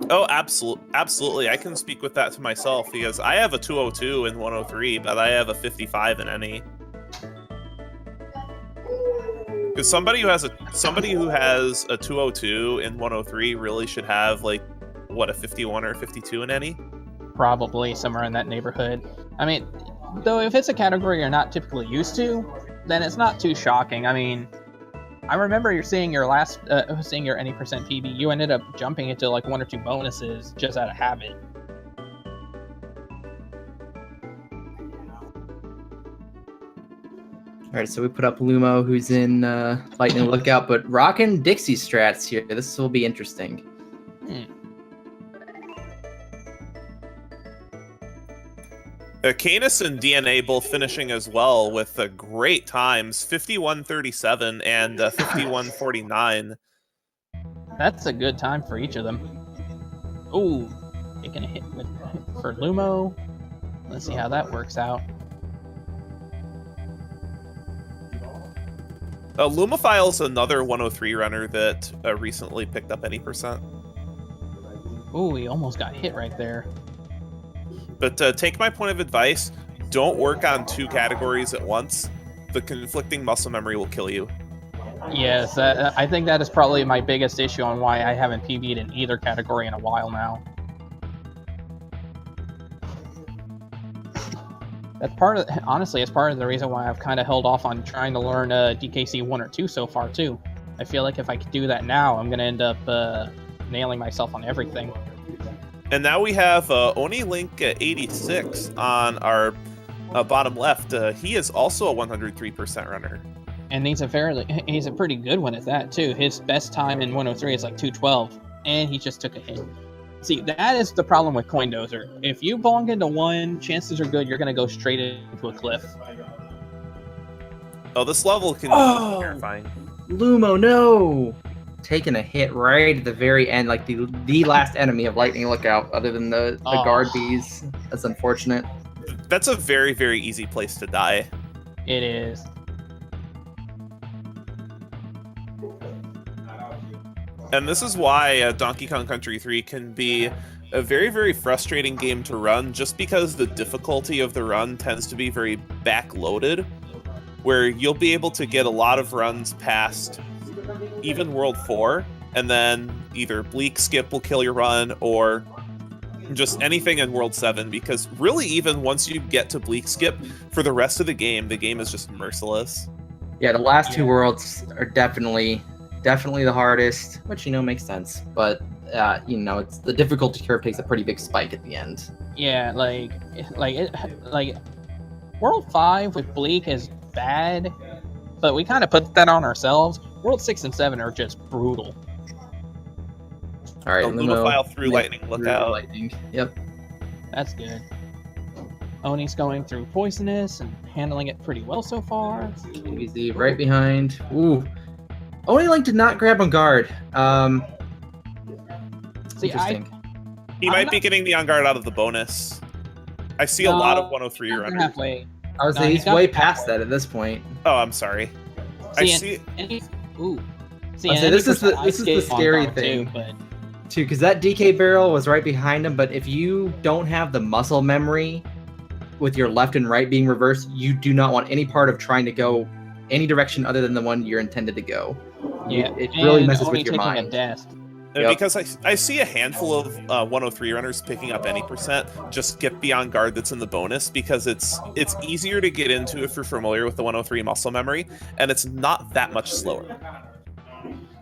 Oh, absolutely. I can speak with that to myself because I have a 202 in 103, but I have a 55 in any. Because somebody who has a 202 in 103 really should have a 51 or 52 in any. Probably somewhere in that neighborhood. I mean, though, if it's a category you're not typically used to, then it's not too shocking. I mean, I remember you're seeing your any percent PB. You ended up jumping into 1 or 2 bonuses just out of habit. All right, so we put up Lumo, who's in Lightning Lookout, but rocking Dixie strats here. This will be interesting. Canis and DNA both finishing as well with great times, 51:37 and 51:49. That's a good time for each of them. Ooh, taking a hit for Lumo. Let's see how that works out. Lumophile's another 103 runner that recently picked up any percent. Ooh, he almost got hit right there. But take my point of advice, don't work on 2 categories at once. The conflicting muscle memory will kill you. Yes, I think that is probably my biggest issue on why I haven't PB'd in either category in a while now. That's honestly, it's part of the reason why I've kind of held off on trying to learn DKC 1 or 2 so far, too. I feel like if I could do that now, I'm going to end up nailing myself on everything. And now we have OniLink 86 on our bottom left. He is also a 103% runner. And he's a pretty good one at that, too. His best time in 103 is 212, and he just took a hit. See, that is the problem with Coin Dozer. If you bonk into one, chances are good you're going to go straight into a cliff. Oh, this level can be terrifying. Lumo, no! Taking a hit right at the very end, the last enemy of Lightning Lookout, other than the guard bees. That's unfortunate. That's a very, very easy place to die. It is. And this is why Donkey Kong Country 3 can be a very, very frustrating game to run, just because the difficulty of the run tends to be very backloaded, where you'll be able to get a lot of runs past even World 4, and then either Bleak skip will kill your run, or just anything in World 7, because really even once you get to Bleak skip, for the rest of the game is just merciless. Yeah, the last 2 worlds are definitely the hardest, which makes sense. But it's the difficulty curve takes a pretty big spike at the end. Yeah, World 5 with Bleak is bad, but we kind of put that on ourselves. World 6 and 7 are just brutal. All right, Lumophile through Lightning Lookout. Lightning. Yep. That's good. Oni's going through Poisonous and handling it pretty well so far. Easy, right behind. Ooh. OniLink did not grab on guard. See, interesting. He might be getting the on guard out of the bonus. I see a lot of 103 runners. Halfway. I was saying he's way past that at this point. Oh, I'm sorry. I see. Ooh. See, I'll say this is the skip on scary guard thing. too, but Too, because that DK barrel was right behind him, but if you don't have the muscle memory with your left and right being reversed, you do not want any part of trying to go any direction other than the one you're intended to go. yeah, It really and messes only with your taking mind. a death. Yep. Because I see a handful of 103 runners picking up any percent, just get beyond guard that's in the bonus, because it's easier to get into if you're familiar with the 103 muscle memory, and it's not that much slower.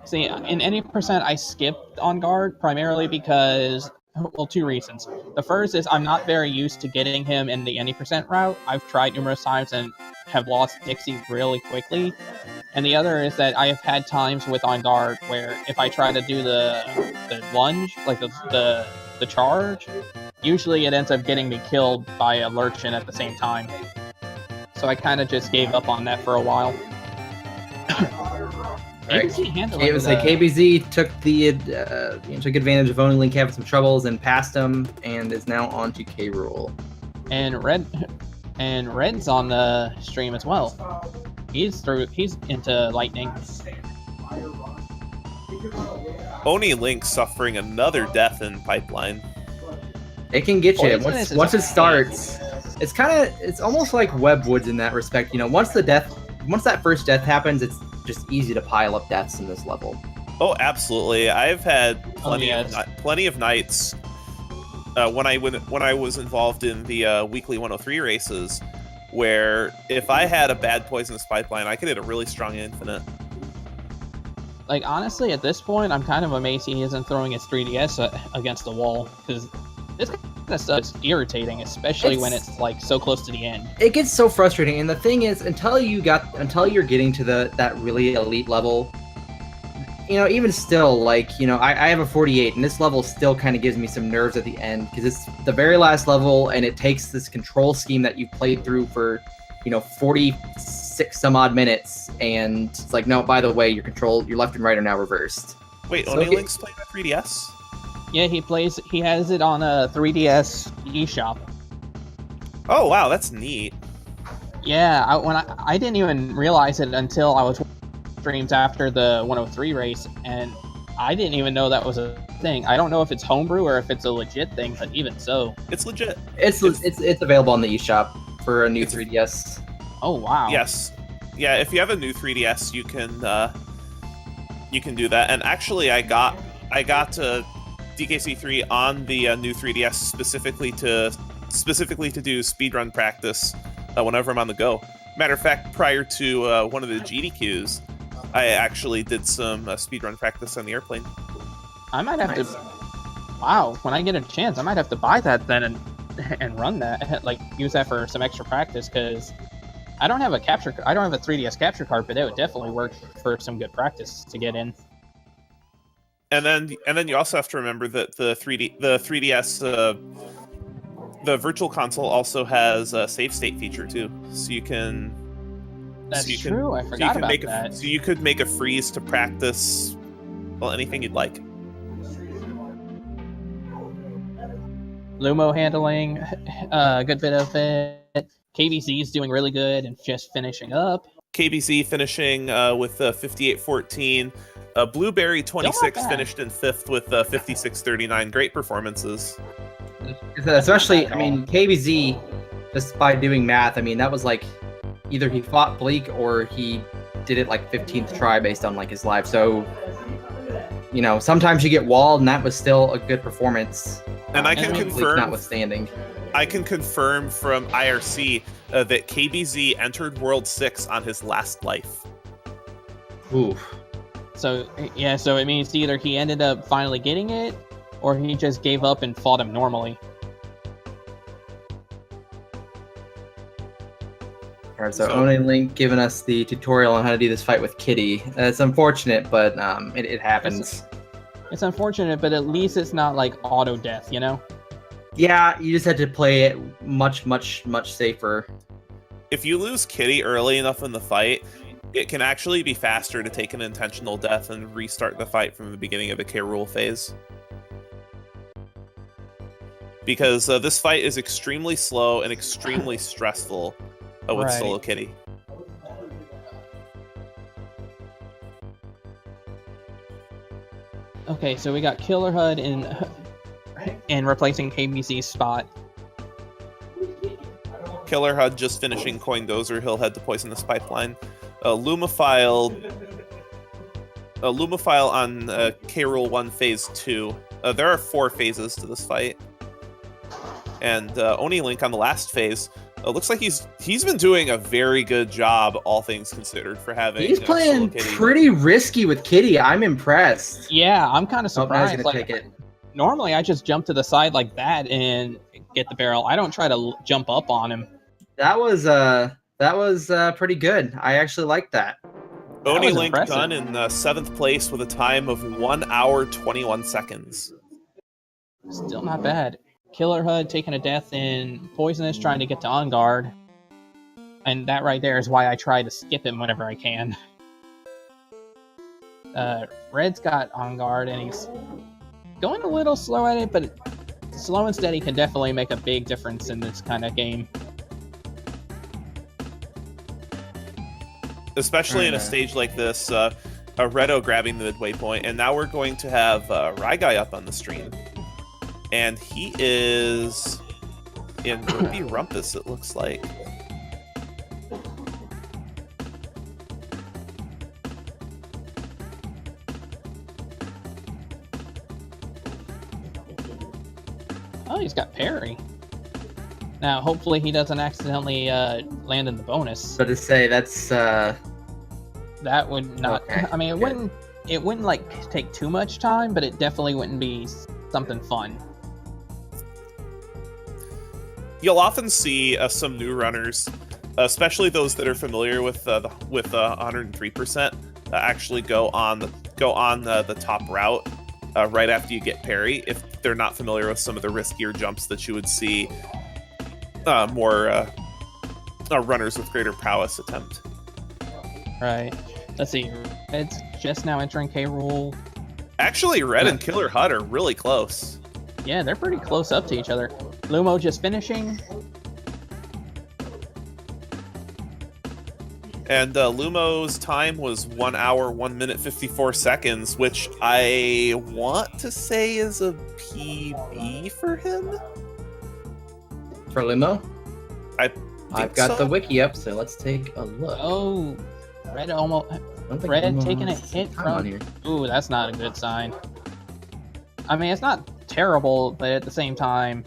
See, in any percent, I skipped on guard primarily because, well, two reasons. The first is I'm not very used to getting him in the any percent route. I've tried numerous times and have lost Dixie really quickly. And the other is that I have had times with on guard where if I try to do the lunge, like the charge, usually it ends up getting me killed by a lurchin at the same time. So I kind of just gave up on that for a while. Right. KBZ handling It was like KBZ took took advantage of owning Link having some troubles and passed him, and is now on to K. Rool. And Red's on the stream as well. He's into lightning. Oni Link suffering another death in pipeline. It can get you Poisonous once it is starts. It's almost like Webwoods in that respect. You know, once that first death happens, it's just easy to pile up deaths in this level. Oh, absolutely. I've had plenty of nights when I was involved in the weekly 103 races, where if I had a bad poisonous pipeline, I could hit a really strong infinite. Like, honestly, at this point, I'm kind of amazed he isn't throwing his 3DS against the wall, because this kind of stuff is irritating, especially when it's like so close to the end. It gets so frustrating, and the thing is, until you're getting to that really elite level, you know, even still, like, you know, I have a 48, and this level still kind of gives me some nerves at the end, because it's the very last level, and it takes this control scheme that you've played through for, you know, 46 some odd minutes, and it's like, no, by the way, your left and right are now reversed. Wait, Oni Link's playing a 3DS? Yeah, he has it on a 3DS eShop. Oh, wow, that's neat. Yeah, I didn't even realize it until I was streams after the 103 race, and I didn't even know that was a thing. I don't know if it's homebrew or if it's a legit thing, but even so, it's legit. It's available on the eShop for a new 3DS. Oh wow. Yes. Yeah, if you have a new 3DS, you can do that. And actually, I got DKC3 on the new 3DS specifically to do speedrun practice whenever I'm on the go. Matter of fact, prior to one of the GDQs, I actually did some speedrun practice on the airplane. I might have to. Wow, when I get a chance, I might have to buy that then and run that, like use that for some extra practice, because I don't have a 3DS capture card, but it would definitely work for some good practice to get in. And then you also have to remember that the 3DS the Virtual Console also has a save state feature too, so you can. That's true. I forgot about that. So you could make a freeze to practice, well, anything you'd like. Lumo handling, a good bit of it. KBZ is doing really good and just finishing up. KBZ finishing with 58-14. Blueberry 26 finished in 5th with 56-39. Great performances. Especially, I mean, KBZ, just by doing math, I mean, that was like either he fought Bleek or he did it like 15th try based on like his life. So, you know, sometimes you get walled, and that was still a good performance. And I can confirm, notwithstanding, I can confirm from IRC that KBZ entered World 6 on his last life. Ooh. So yeah, so it means either he ended up finally getting it, or he just gave up and fought him normally. Alright, so Oni Link giving us the tutorial on how to do this fight with Kitty. It's unfortunate, but it happens. It's unfortunate, but at least it's not like auto death, you know? Yeah, you just had to play it much, much, much safer. If you lose Kitty early enough in the fight, it can actually be faster to take an intentional death and restart the fight from the beginning of the K. Rool phase. Because this fight is extremely slow and extremely stressful with Right. Solo Kitty. Okay, so we got Killer HUD in replacing KBC's spot. Killer HUD just finishing Coin Dozer. He'll head to Poisonous Pipeline. Lumophile on K. Rool 1 Phase 2. There are 4 phases to this fight. And Oni Link on the last phase. Looks like he's been doing a very good job, all things considered, for having. He's playing pretty risky with Kitty. I'm impressed. Yeah, I'm kind of surprised. Gonna take it. Normally, I just jump to the side like that and get the barrel. I don't try to jump up on him. That was pretty good. I actually liked that. Oni Link done in 7th place with a time of 1 hour 21 seconds. Still not bad. Killer HUD taking a death in Poisonous, trying to get to On Guard. And that right there is why I try to skip him whenever I can. Red's got On Guard, and he's going a little slow at it, but slow and steady can definitely make a big difference in this kind of game. Especially in a stage like this, Redo grabbing the midway point, and now we're going to have Ryguy up on the stream. And he is in Ruby Rumpus, it looks like. Oh, he's got parry. Now, hopefully he doesn't accidentally land in the bonus. But to say, that's... That would not... Okay, I mean, it wouldn't like, take too much time, but it definitely wouldn't be something fun. You'll often see some new runners, especially those that are familiar with 103%, actually go on the top route right after you get parry, if they're not familiar with some of the riskier jumps that you would see more runners with greater prowess attempt. Right. Let's see. Red's just now entering K. Rool. Actually, Red and Killer HUD are really close. Yeah, they're pretty close up to each other. Lumo just finishing. And Lumo's time was 1 hour, 1 minute, 54 seconds, which I want to say is a PB for him. For Lumo? I've got the wiki up, so let's take a look. Oh, Red almost... Red taking a hit from... Ooh, that's not a good sign. I mean, it's not terrible, but at the same time,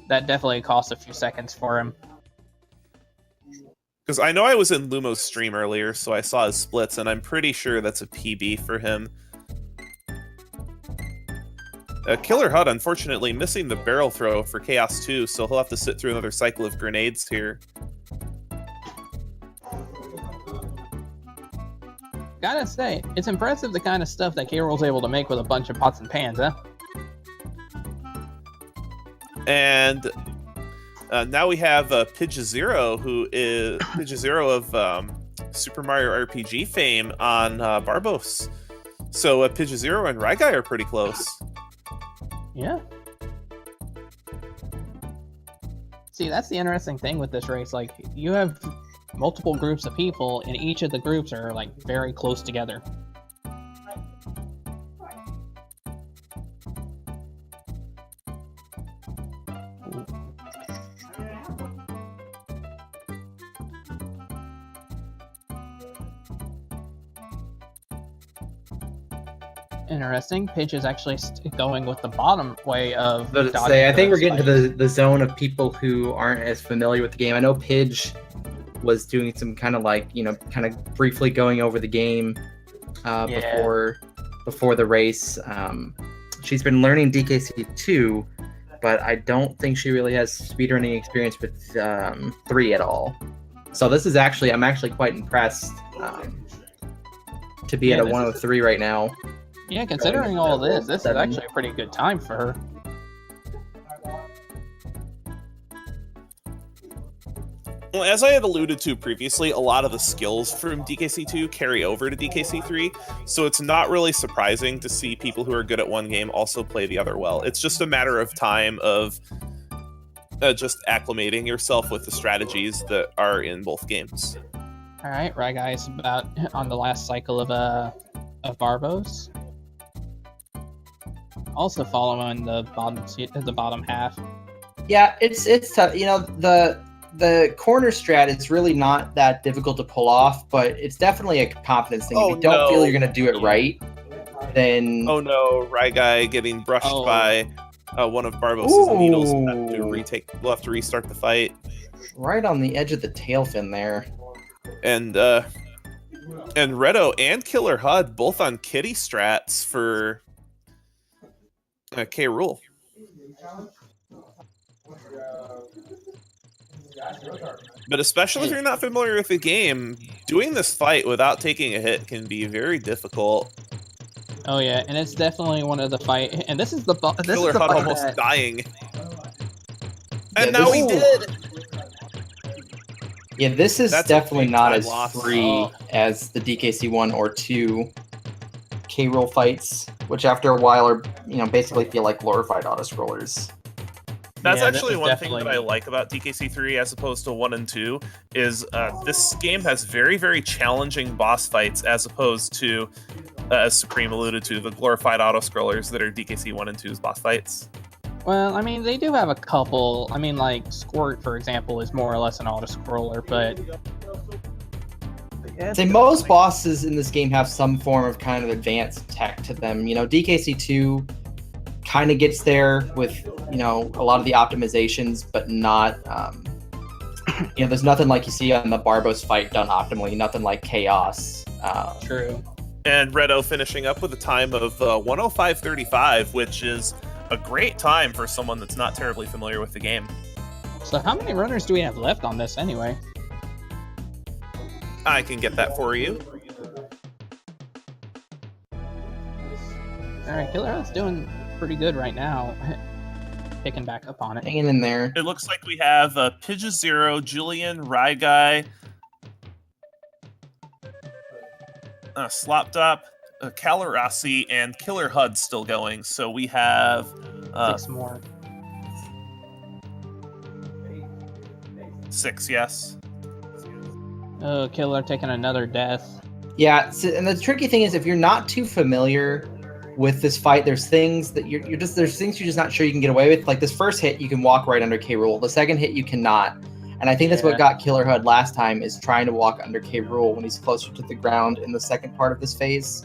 that definitely cost a few seconds for him. Because I know I was in Lumo's stream earlier, so I saw his splits, and I'm pretty sure that's a PB for him. Killer HUD, unfortunately, missing the barrel throw for Chaos 2, so he'll have to sit through another cycle of grenades here. Gotta say, it's impressive the kind of stuff that K. Rool's able to make with a bunch of pots and pans, huh? And now we have Pidgeozero, who is Pidgeozero of Super Mario RPG fame on Barbos. So Pidgeozero and Ryguy are pretty close. Yeah. See, that's the interesting thing with this race. Like, you have multiple groups of people, and each of the groups are, like, very close together. Interesting. Pidge is actually going with the bottom way of. But I think we're getting to the zone of people who aren't as familiar with the game. I know Pidge was doing some kind of like, kind of briefly going over the game before the race. She's been learning DKC 2, but I don't think she really has speedrunning experience with 3 at all. So this is I'm actually quite impressed to be at a 103 right now. Yeah, considering all this is actually a pretty good time for her. Well, as I had alluded to previously, a lot of the skills from DKC2 carry over to DKC3, so it's not really surprising to see people who are good at one game also play the other well. It's just a matter of time of just acclimating yourself with the strategies that are in both games. All right, Ryguy is about on the last cycle of Barbos. also following the bottom half. Yeah, it's tough. You know, the corner strat is really not that difficult to pull off, but it's definitely a confidence thing. Oh, if you don't feel no. you're gonna do it right, then Oh no, Guy getting brushed Oh. by one of Barbos's needles. Ooh. We'll have to restart the fight. right on the edge of the tail fin there. And Redo and Killer HUD both on kitty strats for K. Rool. But especially if you're not familiar with the game, doing this fight without taking a hit can be very difficult. Oh yeah, and it's definitely one of the fight. And this is the Killer HUD fight almost that- dying. Yeah, And now he this- did! Yeah, this is That's a definitely big not time as loss. free Oh. as the DKC 1 or 2 K roll fights, which after a while are, you know, basically feel like glorified auto scrollers. That's Yeah, actually this is one thing that definitely- I like about DKC 3 as opposed to 1 and 2 is this game has very, very challenging boss fights as opposed to, as Supreme alluded to, the glorified auto scrollers that are DKC 1 and 2's boss fights. Well, I mean, they do have a couple. I mean, like Squirt, for example, is more or less an auto scroller, but Say most bosses in this game have some form of kind of advanced tech to them. You know, DKC 2 kind of gets there with, you know, a lot of the optimizations, but not, you know, there's nothing like you see on the Barbos fight done optimally, nothing like Chaos. true. And Redo finishing up with a time of 105.35, which is a great time for someone that's not terribly familiar with the game. So how many runners do we have left on this anyway? I can get that for you. All right, Killer Hud's doing pretty good right now, picking back up on it. Hanging in there. It looks like we have Pidgeot Zero, Julian, Guy, Sloptop, Calarasi, and Killer HUD still going. So we have 6 more. 6, yes. Oh, Killer taking another death. Yeah, so, and the tricky thing is if you're not too familiar with this fight, there's things that there's things you're just not sure you can get away with. Like this first hit, you can walk right under K Rool. The second hit, you cannot. And I think that's what Yeah. got Killer HUD last time is trying to walk under K Rool when he's closer to the ground in the second part of this phase.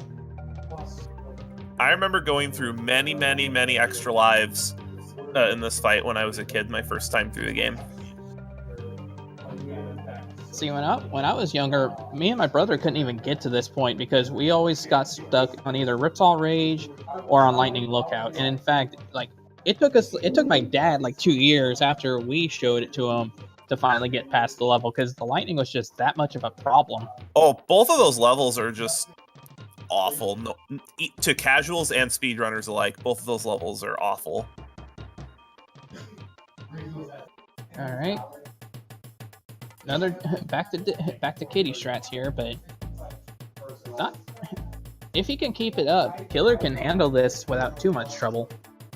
I remember going through many, many, many extra lives in this fight when I was a kid, my first time through the game. See, when I was younger, me and my brother couldn't even get to this point because we always got stuck on either Ripsaw Rage or on Lightning Lookout. And in fact, like it took my dad like 2 years after we showed it to him to finally get past the level because the lightning was just that much of a problem. Oh, both of those levels are just awful. No, to casuals and speedrunners alike, both of those levels are awful. All right. Another back to Kitty strats here, but not. If he can keep it up, Killer can handle this without too much trouble.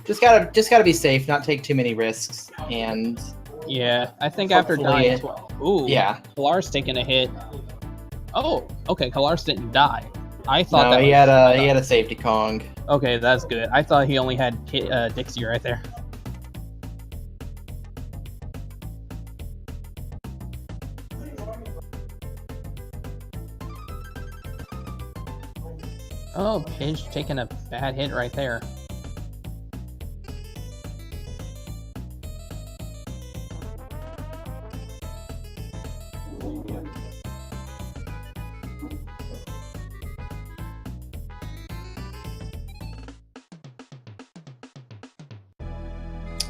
Just gotta be safe, not take too many risks, and Yeah, I think after Hopefully dying, ooh, yeah. Kalar's taking a hit. Oh, okay, Kalar's didn't die. I thought No, that he had a safety Kong. Okay, that's good. I thought he only had Dixie right there. Oh, Pidge taking a bad hit right there.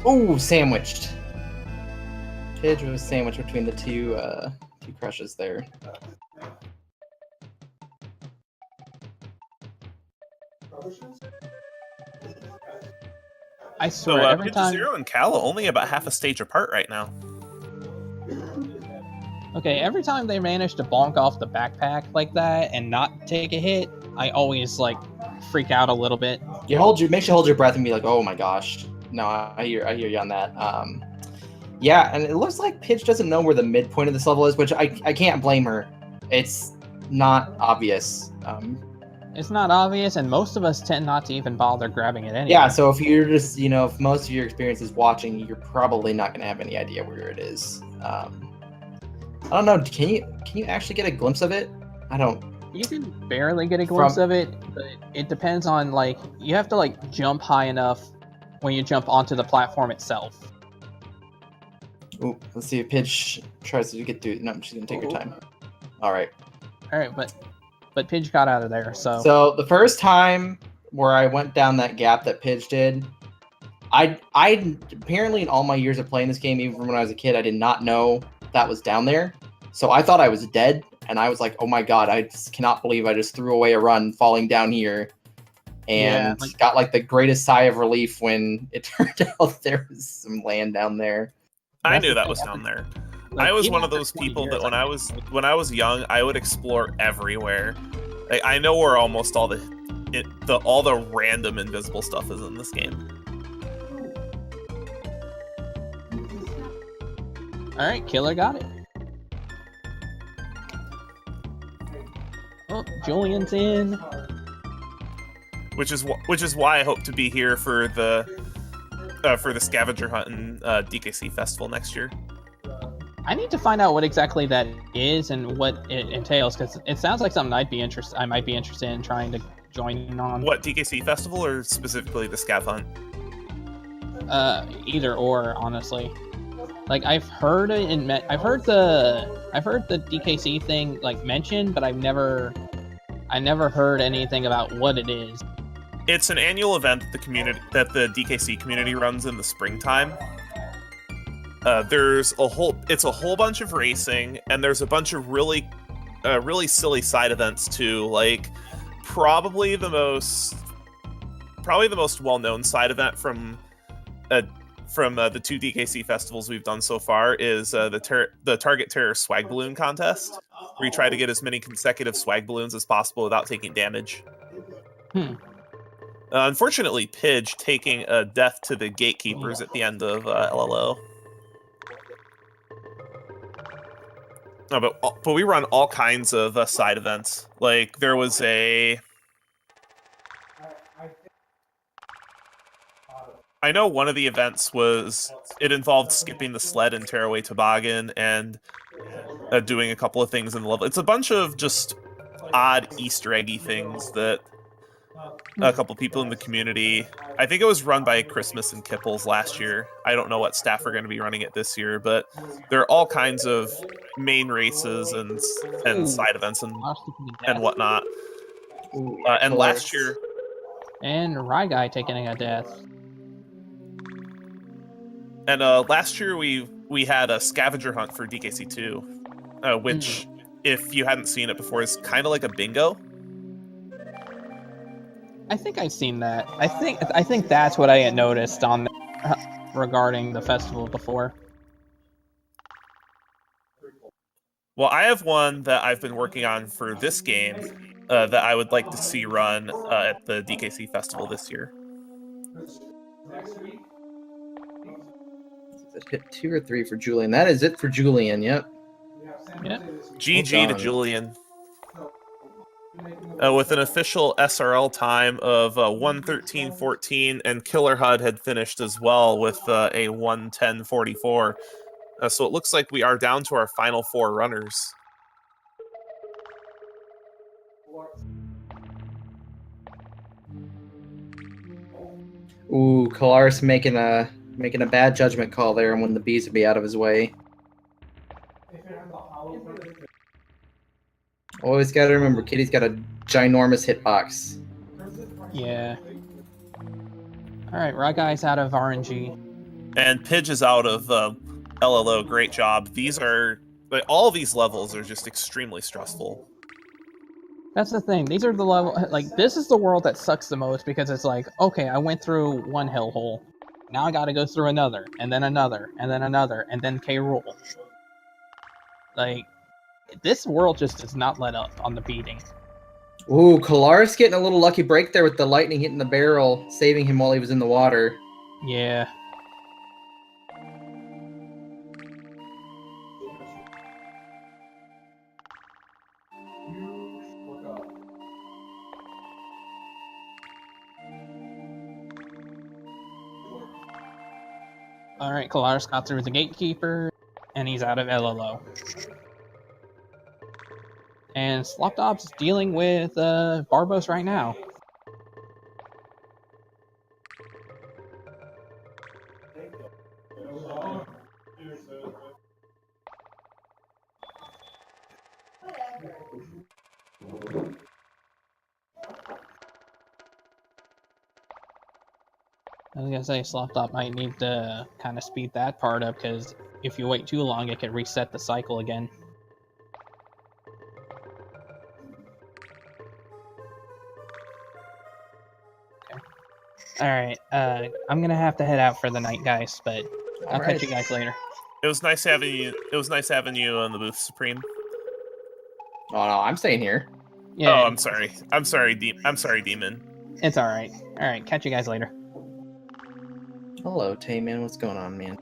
Ooh, sandwiched. Pidge was sandwiched between the two crushes there. I So swear, every Pidgeot time. Zero and Calla only about half a stage apart right now. Okay, every time they manage to bonk off the backpack like that and not take a hit, I always like freak out a little bit. Makes you hold your breath and be like, oh my gosh. No, I hear you on that. Yeah, and it looks like Pidge doesn't know where the midpoint of this level is, which I can't blame her. It's not obvious. It's not obvious, and most of us tend not to even bother grabbing it anyway. Yeah, so if you're just, if most of your experience is watching, you're probably not going to have any idea where it is. I don't know. Can you actually get a glimpse of it? I don't. You can barely get a glimpse of it, but it depends on, like, you have to, like, jump high enough when you jump onto the platform itself. Ooh, let's see if Pidge tries to get through. No, she's going to take her time. All right. But Pidge got out of there, so... So the first time where I went down that gap that Pidge did, I apparently in all my years of playing this game, even from when I was a kid, I did not know that was down there. So I thought I was dead, and I was like, oh my god, I just cannot believe I just threw away a run falling down here. And got like the greatest sigh of relief when it turned out there was some land down there. I knew that was down there. I was one of those people that when I was young, I would explore everywhere. Like, I know where almost all the random invisible stuff is in this game. All right, Killer got it. Oh, Julian's in. Which is why I hope to be here for the scavenger hunt and DKC festival next year. I need to find out what exactly that is and what it entails, because it sounds like something I might be interested in trying to join in on. What, DKC festival or specifically the scav hunt? Either or, honestly. Like, I've heard the DKC thing like mentioned, but I never heard anything about what it is. It's an annual event that the DKC community runs in the springtime. It's a whole bunch of racing, and there's a bunch of really silly side events too. Like, probably the most well-known side event from the two DKC festivals we've done so far is the Target Terror Swag Balloon Contest, where you try to get as many consecutive swag balloons as possible without taking damage. Unfortunately, Pidge taking a death to the gatekeepers at the end of LLO. No, but we run all kinds of side events. Like, there was I know one of the events involved skipping the sled in Tearaway Toboggan and doing a couple of things in the level. It's a bunch of just odd Easter eggy things that a couple people in the community. I think it was run by Christmas and Kipples last year. I don't know what staff are going to be running it this year, but there are all kinds of main races and side events and whatnot. And last year, and Rye Guy taking a death. And last year we had a scavenger hunt for DKC2, which, if you hadn't seen it before, is kind of like a bingo. I think I've seen that. I think that's what I had noticed on regarding the festival before. Well, I have one that I've been working on for this game that I would like to see run at the DKC festival this year. Hit 2 or 3 for Julian. That is it for Julian. Yep. GG to Julian. With an official SRL time of 1:13.14, and Killer HUD had finished as well with a 1:10.44. So it looks like we are down to our final 4 runners. Ooh, Kalaris making a bad judgment call there, and when the bees would be out of his way. Always got to remember, Kitty's got a ginormous hitbox. Yeah. All right, Rye Guy's out of RNG. And Pidge is out of LLO. Great job. All of these levels are just extremely stressful. That's the thing. These are the level. Like, this is the world that sucks the most, because it's like, okay, I went through one hellhole. Now I got to go through another, and then another, and then another, and then K-Rool. Like, this world just does not let up on the beating. Ooh, Kalaris getting a little lucky break there with the lightning hitting the barrel, saving him while he was in the water. Yeah. Alright, Kalaris got through the gatekeeper, and he's out of LLO. And Slopdob's dealing with Barbos right now. I was gonna say Slopdog might need to kind of speed that part up, because if you wait too long, it can reset the cycle again. Alright, I'm gonna have to head out for the night, guys, but I'll catch you guys later. It was nice having you. It was nice having you on the booth, Supreme. Oh no, I'm staying here. Yeah, Oh, I'm sorry. I'm sorry, Demon. it's alright. Alright, catch you guys later. Hello, Tay man. What's going on, man?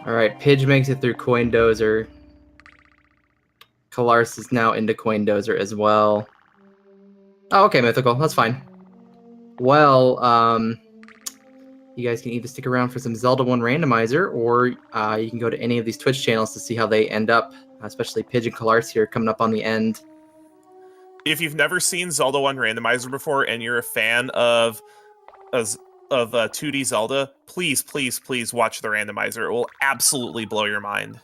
All right, Pidge makes it through Coin Dozer. Kalaris is now into Coin Dozer as well. Oh, okay, Mythical. That's fine. Well, you guys can either stick around for some Zelda 1 randomizer, or you can go to any of these Twitch channels to see how they end up, especially Pidge and Kalaris here coming up on the end. If you've never seen Zelda 1 randomizer before and you're a fan of 2D Zelda, please watch the randomizer. It will absolutely blow your mind.